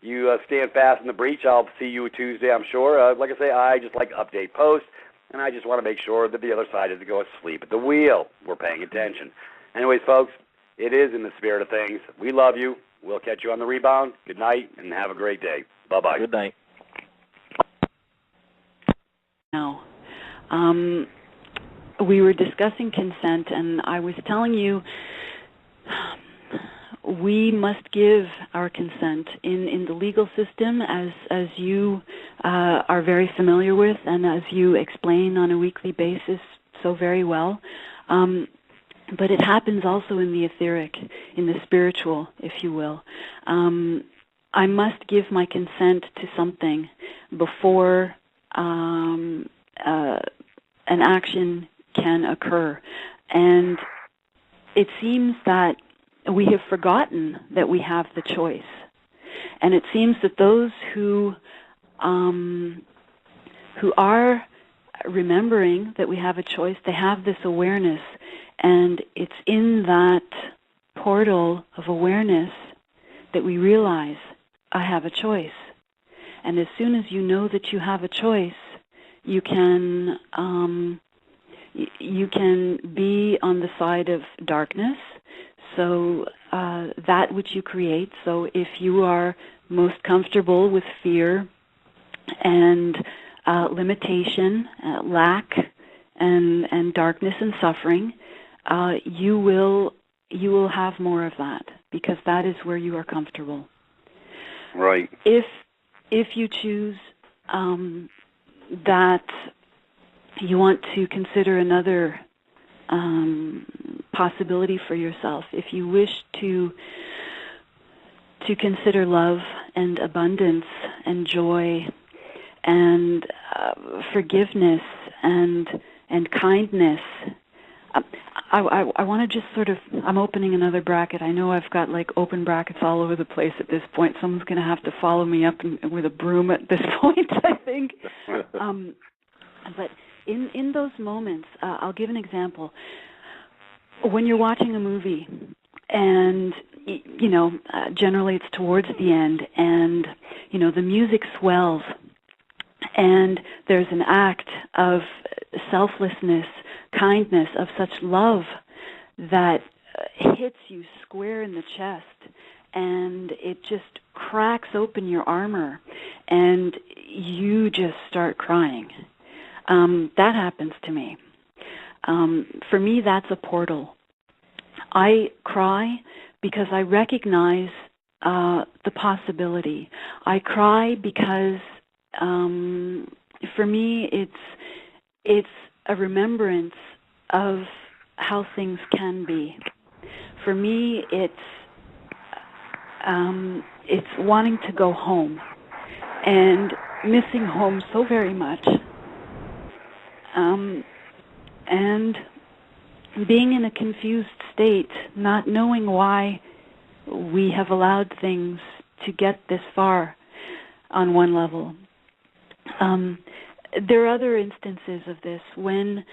you stand fast in the breach. I'll see you Tuesday, I'm sure. Like I say, I just like update posts, and I just want to make sure that the other side doesn't go asleep at the wheel. We're paying attention. Anyways, folks, it is in the spirit of things. We love you. We'll catch you on the rebound. Good night, and have a great day. Bye-bye. Good night. Now, we were discussing consent, and I was telling you we must give our consent in the legal system, as you are very familiar with, and as you explain on a weekly basis so very well. But it happens also in the etheric, in the spiritual, if you will. I must give my consent to something before an action can occur. And it seems that we have forgotten that we have the choice. And it seems that those who are remembering that we have a choice, they have this awareness. And it's in that portal of awareness that we realize, I have a choice. And as soon as you know that you have a choice, you can be on the side of darkness, so that which you create. So if you are most comfortable with fear and limitation, lack, and darkness and suffering, you will have more of that, because that is where you are comfortable. Right. If you choose that you want to consider another possibility for yourself, if you wish to consider love and abundance and joy and forgiveness and kindness. I want to just sort of, I'm opening another bracket. I know I've got like open brackets all over the place at this point. Someone's going to have to follow me up with a broom at this point, I think. But in those moments, I'll give an example. When you're watching a movie, and, generally it's towards the end, and, the music swells, and there's an act of selflessness, kindness, of such love that hits you square in the chest, and it just cracks open your armor, and you just start crying. That happens to me. For me, that's a portal. I cry because I recognize the possibility. I cry because, for me, it's a remembrance of how things can be. For me, it's wanting to go home and missing home so very much. And being in a confused state, not knowing why we have allowed things to get this far on one level. There are other instances of this when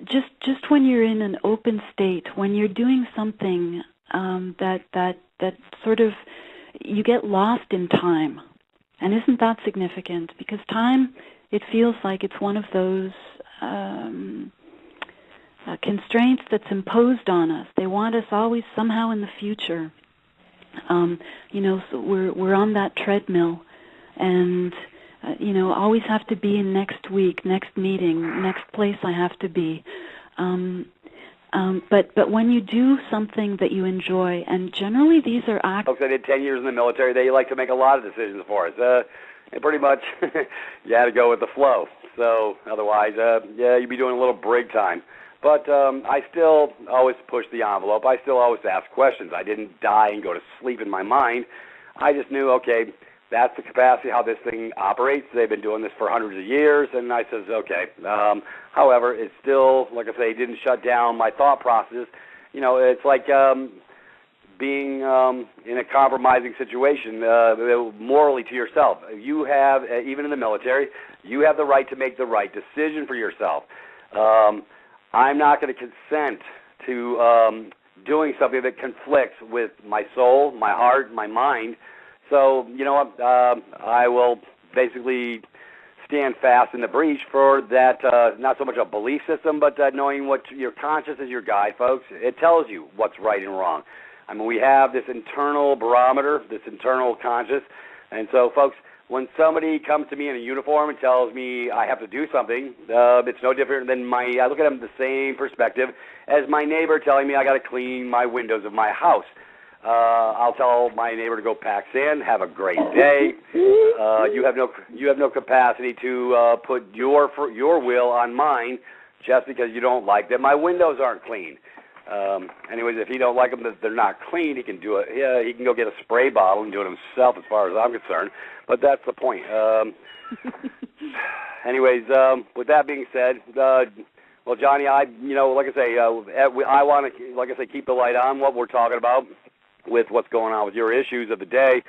just when you're in an open state, when you're doing something that sort of, you get lost in time. And isn't that significant? Because time, it feels like it's one of those constraints that's imposed on us. They want us always somehow in the future. So we're on that treadmill, and always have to be in next week, next meeting, next place I have to be. But when you do something that you enjoy, and generally these are acts. Folks, I did 10 years in the military. They like to make a lot of decisions for us. And pretty much you had to go with the flow. So otherwise, you'd be doing a little break time. But I still always push the envelope. I still always ask questions. I didn't die and go to sleep in my mind. I just knew, okay, that's the capacity how this thing operates. They've been doing this for hundreds of years, and I says, okay. However, it's still, like I say, didn't shut down my thought process. It's like being in a compromising situation morally to yourself. You have, even in the military, you have the right to make the right decision for yourself. I'm not going to consent to doing something that conflicts with my soul, my heart, my mind. So, you know what, I will basically stand fast in the breach for that, not so much a belief system, but knowing what your conscience is your guide, folks. It tells you what's right and wrong. I mean, we have this internal barometer, this internal conscience. And so, folks, when somebody comes to me in a uniform and tells me I have to do something, it's no different than I look at them the same perspective as my neighbor telling me I got to clean my windows of my house. I'll tell my neighbor to go pack sand. Have a great day. You have no capacity to put your will on mine just because you don't like that my windows aren't clean. Anyways, if he don't like them, that they're not clean, he can do it. Yeah, he can go get a spray bottle and do it himself, as far as I'm concerned. But that's the point. Anyways, with that being said, well, Johnny, like I say, I want to, like I say, keep the light on what we're talking about with what's going on with your issues of the day,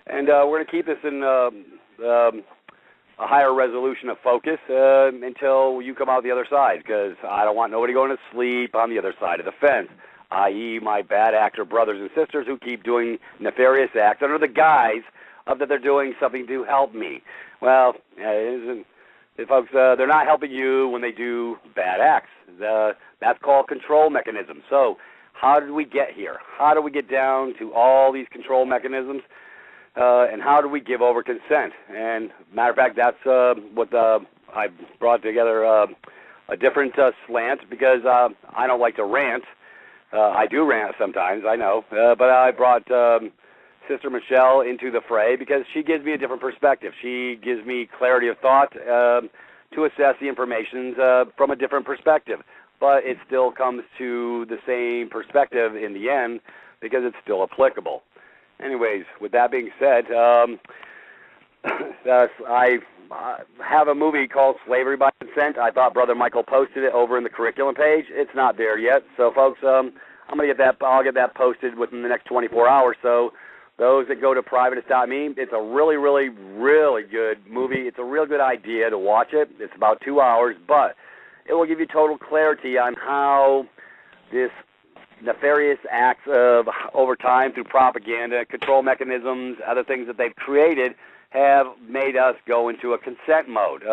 and we're going to keep this in a higher resolution of focus until you come out the other side, because I don't want nobody going to sleep on the other side of the fence, i.e. my bad actor brothers and sisters who keep doing nefarious acts under the guise of that they're doing something to help me. Well, folks, they're not helping you when they do bad acts. That's called control mechanism. So how did we get here? How do we get down to all these control mechanisms? And how do we give over consent? And matter of fact, that's what I brought together a different slant, because I don't like to rant. I do rant sometimes, I know. But I brought Sister Michelle into the fray because she gives me a different perspective. She gives me clarity of thought to assess the information from a different perspective. But it still comes to the same perspective in the end because it's still applicable. Anyways, with that being said, I have a movie called Slavery by Consent. I thought Brother Michael posted it over in the curriculum page. It's not there yet. So, folks, I'm going to get that. I'll get that posted within the next 24 hours. So those that go to privateist.me, it's a really, really, really good movie. It's a real good idea to watch it. It's about 2 hours, but it will give you total clarity on how this nefarious acts of, over time, through propaganda, control mechanisms, other things that they've created, have made us go into a consent mode.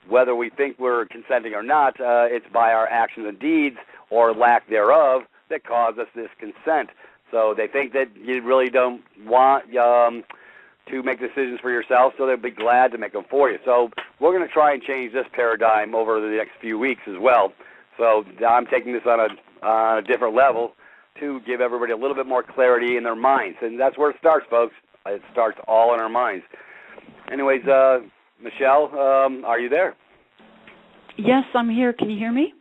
Whether we think we're consenting or not, it's by our actions and deeds, or lack thereof, that cause us this consent. So they think that you really don't want to make decisions for yourself, so they'll be glad to make them for you. So we're going to try and change this paradigm over the next few weeks as well. So I'm taking this on a different level to give everybody a little bit more clarity in their minds. And that's where it starts, folks. It starts all in our minds. Anyways, Michelle, are you there? Yes, I'm here. Can you hear me?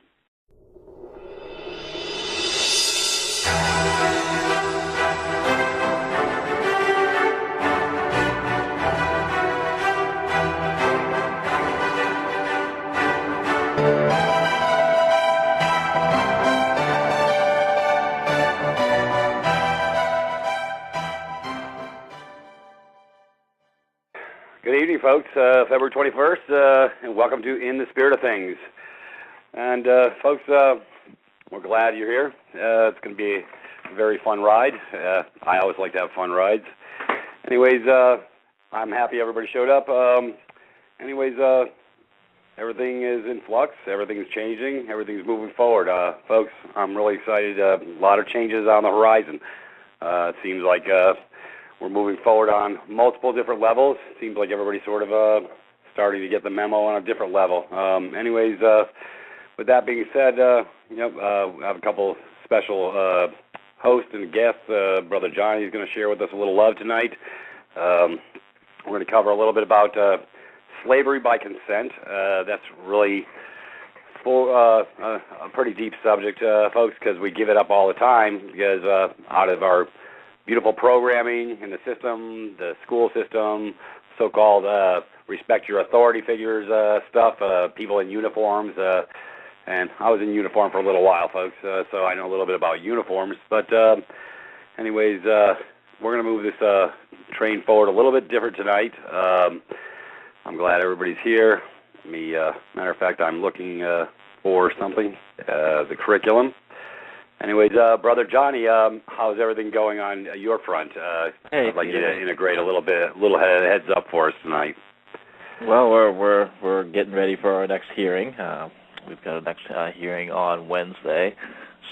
Good evening, folks. February 21st, and welcome to In the Spirit of Things. And, folks, we're glad you're here. It's going to be a very fun ride. I always like to have fun rides. Anyways, I'm happy everybody showed up. Everything is in flux. Everything's changing. Everything's moving forward. Folks, I'm really excited. A lot of changes on the horizon. It seems like we're moving forward on multiple different levels. Seems like everybody's sort of starting to get the memo on a different level. With that being said, I have a couple special hosts and guests. Brother Johnny is going to share with us a little love tonight. We're going to cover a little bit about slavery by consent. That's really a pretty deep subject, folks, because we give it up all the time because out of our beautiful programming in the system, the school system, so-called respect your authority figures stuff, people in uniforms, and I was in uniform for a little while, folks, so I know a little bit about uniforms. But we're going to move this train forward a little bit different tonight. I'm glad everybody's here. Matter of fact, I'm looking for something, the curriculum. Anyways, Brother Johnny, how's everything going on your front? Hey, I'd like you to integrate a little heads up for us tonight. Well, we're getting ready for our next hearing. We've got a next hearing on Wednesday,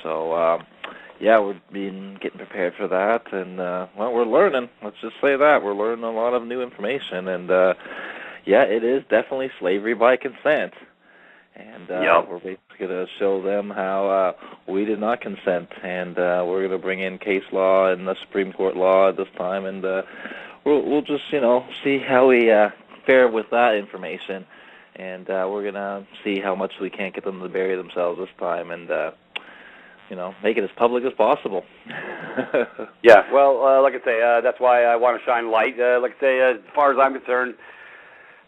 so we've been getting prepared for that, and we're learning. Let's just say that we're learning a lot of new information, and it is definitely slavery by consent. And we're basically going to show them how we did not consent, and we're going to bring in case law and the Supreme Court law at this time, and we'll just see how we fare with that information, and we're going to see how much we can't get them to bury themselves this time, and make it as public as possible. Yeah, well, like I say, that's why I want to shine light. Like I say, as far as I'm concerned,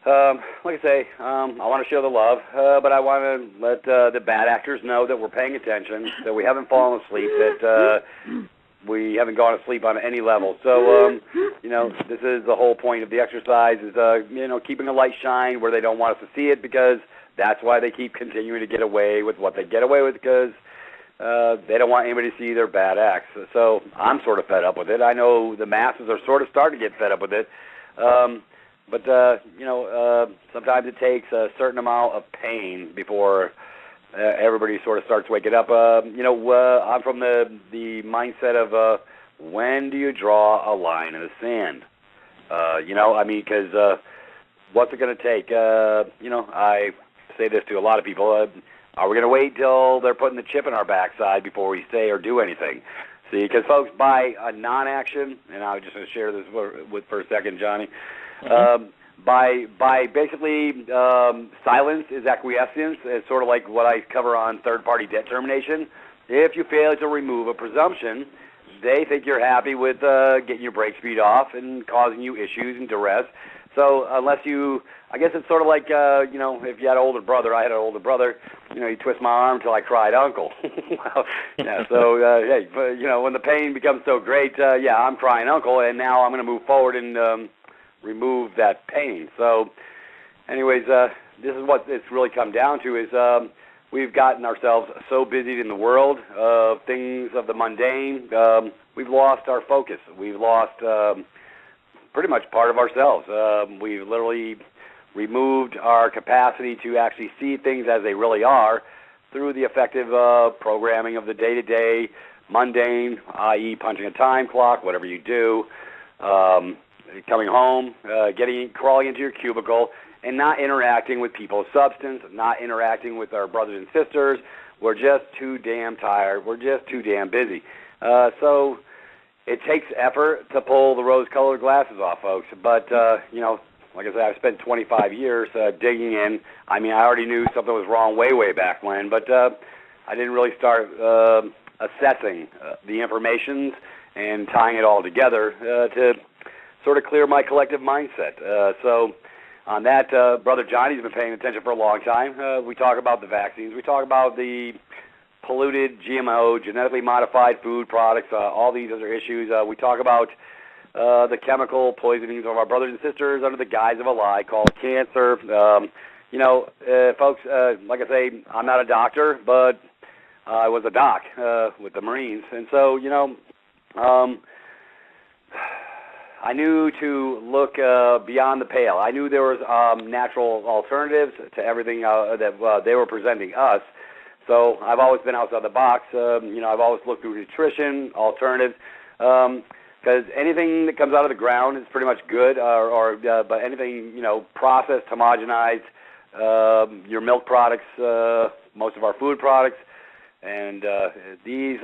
I want to show the love, but I want to let the bad actors know that we're paying attention, that we haven't fallen asleep, that we haven't gone asleep on any level. So, this is the whole point of the exercise is, keeping a light shine where they don't want us to see it, because that's why they keep continuing to get away with what they get away with, because they don't want anybody to see their bad acts. So I'm sort of fed up with it. I know the masses are sort of starting to get fed up with it. But sometimes it takes a certain amount of pain before everybody sort of starts waking up. I'm from the mindset of when do you draw a line in the sand? Because what's it going to take? I say this to a lot of people. Are we going to wait till they're putting the chip in our backside before we say or do anything? See, because folks, by a non-action, and I was just going to share this for a second, Johnny. By basically silence is acquiescence. It's sort of like what I cover on third-party debt termination. If you fail to remove a presumption, they think you're happy with getting your brake speed off and causing you issues and duress. So unless you, I guess it's sort of like, if you had an older brother, I had an older brother, you twist my arm until I cried uncle. Well, yeah, so, hey, when the pain becomes so great, I'm crying uncle, and now I'm going to move forward and remove that pain. So anyways, this is what it's really come down to is we've gotten ourselves so busy in the world of things of the mundane, we've lost our focus. We've lost pretty much part of ourselves. We've literally removed our capacity to actually see things as they really are through the effective programming of the day-to-day mundane, i.e. punching a time clock, whatever you do, coming home, crawling into your cubicle, and not interacting with people of substance, not interacting with our brothers and sisters. We're just too damn tired. We're just too damn busy. So it takes effort to pull the rose-colored glasses off, folks. But, like I said, I've spent 25 years digging in. I mean, I already knew something was wrong way, way back when, but I didn't really start assessing the information and tying it all together to sort of clear my collective mindset. So on that, Brother Johnny's been paying attention for a long time. We talk about the vaccines. We talk about the polluted GMO, genetically modified food products, all these other issues. We talk about the chemical poisonings of our brothers and sisters under the guise of a lie called cancer. Folks, like I say, I'm not a doctor, but I was a doc with the Marines. And so, I knew to look beyond the pale. I knew there was natural alternatives to everything that they were presenting us. So I've always been outside the box. I've always looked through nutrition, alternatives, because anything that comes out of the ground is pretty much good, but anything, processed, homogenized, your milk products, most of our food products, and these,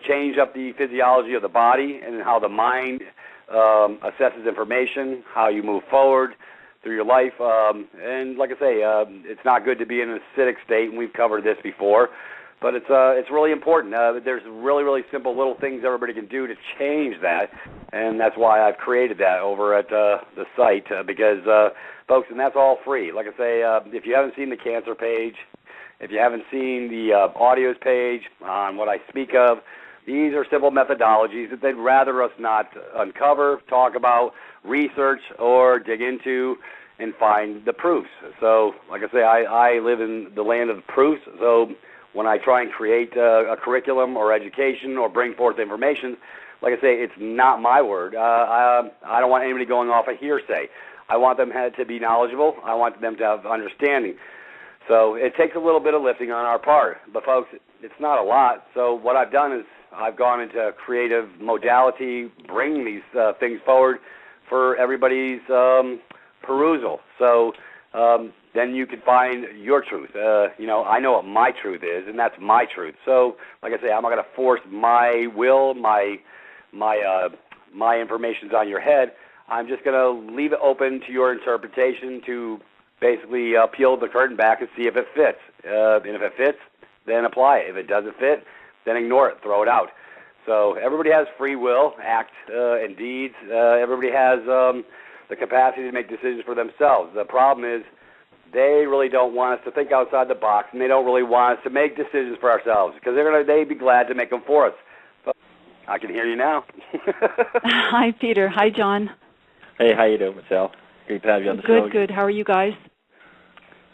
change up the physiology of the body and how the mind assesses information, how you move forward through your life. And like I say, it's not good to be in an acidic state, and we've covered this before, but it's really important. There's really, really simple little things everybody can do to change that, and that's why I've created that over at the site, because, folks, and that's all free. Like I say, if you haven't seen the cancer page, if you haven't seen the audios page on what I speak of, these are simple methodologies that they'd rather us not uncover, talk about, research, or dig into and find the proofs. So, like I say, I live in the land of proofs. So when I try and create a curriculum or education or bring forth information, like I say, it's not my word. I don't want anybody going off a hearsay. I want them to be knowledgeable. I want them to have understanding. So it takes a little bit of lifting on our part. But, folks, it's not a lot. So what I've done is I've gone into creative modality, bringing these things forward for everybody's perusal. So then you can find your truth. I know what my truth is, and that's my truth. So, like I say, I'm not going to force my will, my information's on your head. I'm just going to leave it open to your interpretation to basically peel the curtain back and see if it fits. And if it fits, then apply it. If it doesn't fit, then ignore it, throw it out. So everybody has free will, acts and deeds. Everybody has the capacity to make decisions for themselves. The problem is they really don't want us to think outside the box, and they don't really want us to make decisions for ourselves because they'd be glad to make them for us. But I can hear you now. Hi, Peter. Hi, John. Hey, how you doing, Michelle? Great to have you on the show. Good. How are you guys?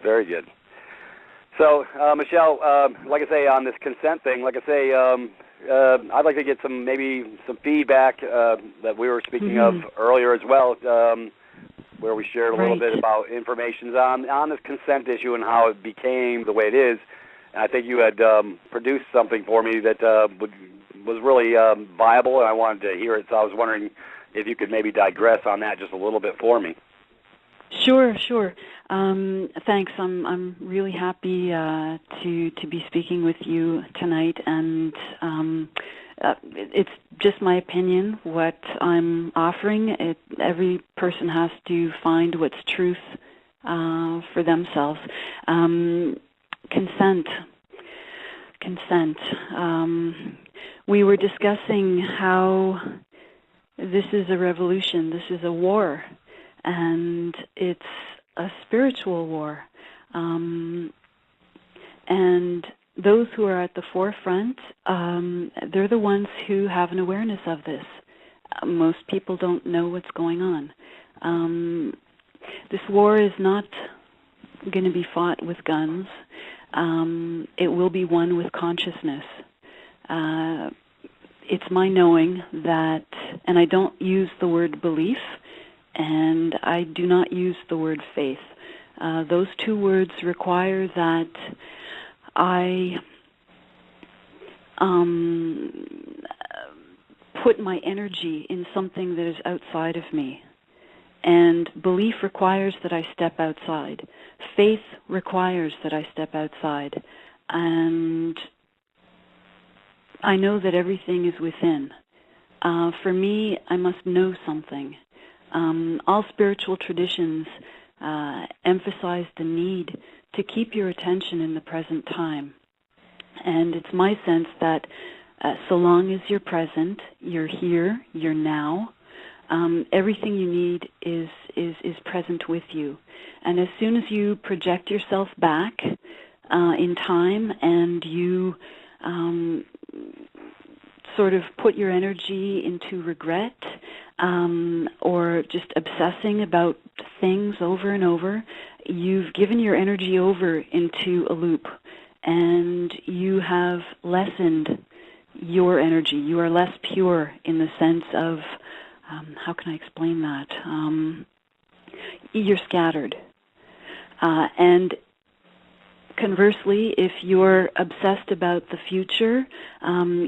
Very good. So, Michelle, like I say, on this consent thing, like I say, I'd like to get some feedback that we were speaking of earlier as well, where we shared a little bit about information on this consent issue and how it became the way it is. And I think you had produced something for me that was really viable, and I wanted to hear it. So I was wondering if you could maybe digress on that just a little bit for me. Sure. Thanks. I'm really happy to be speaking with you tonight, and it's just my opinion what I'm offering. Every person has to find what's truth for themselves. Consent. We were discussing how this is a revolution. This is a war. and it's a spiritual war. And those who are at the forefront, they're the ones who have an awareness of this. Most people don't know what's going on. This war is not going to be fought with guns. It will be won with consciousness. It's my knowing that, and I don't use the word belief, and I do not use the word faith. Those two words require that I put my energy in something that is outside of me. And belief requires that I step outside. Faith requires that I step outside. And I know that everything is within. For me, I must know something. All spiritual traditions emphasize the need to keep your attention in the present time. And it's my sense that so long as you're present, you're here, you're now, everything you need is present with you. And as soon as you project yourself back in time and you sort of put your energy into regret or just obsessing about things over and over, you've given your energy over into a loop, and you have lessened your energy. You are less pure in the sense of, how can I explain that? You're scattered. And conversely, if you're obsessed about the future,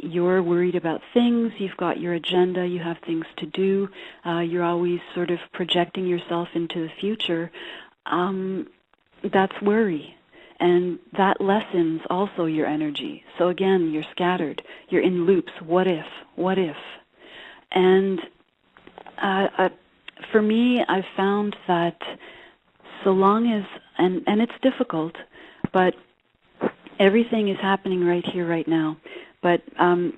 you're worried about things, you've got your agenda, you have things to do, you're always sort of projecting yourself into the future, that's worry. And that lessens also your energy. So again, you're scattered. You're in loops. What if? What if? And for me, I've found that so long as, and it's difficult, but everything is happening right here, right now. But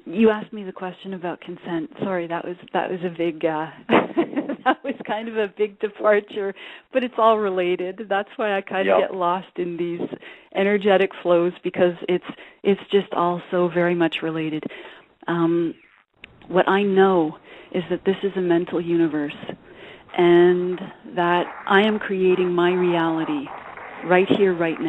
you asked me the question about consent. Sorry, that was a big that was kind of a big departure, but it's all related. That's why I kind of get lost in these energetic flows, because it's just all so very much related. What I know is that this is a mental universe, and that I am creating my reality right here, right now.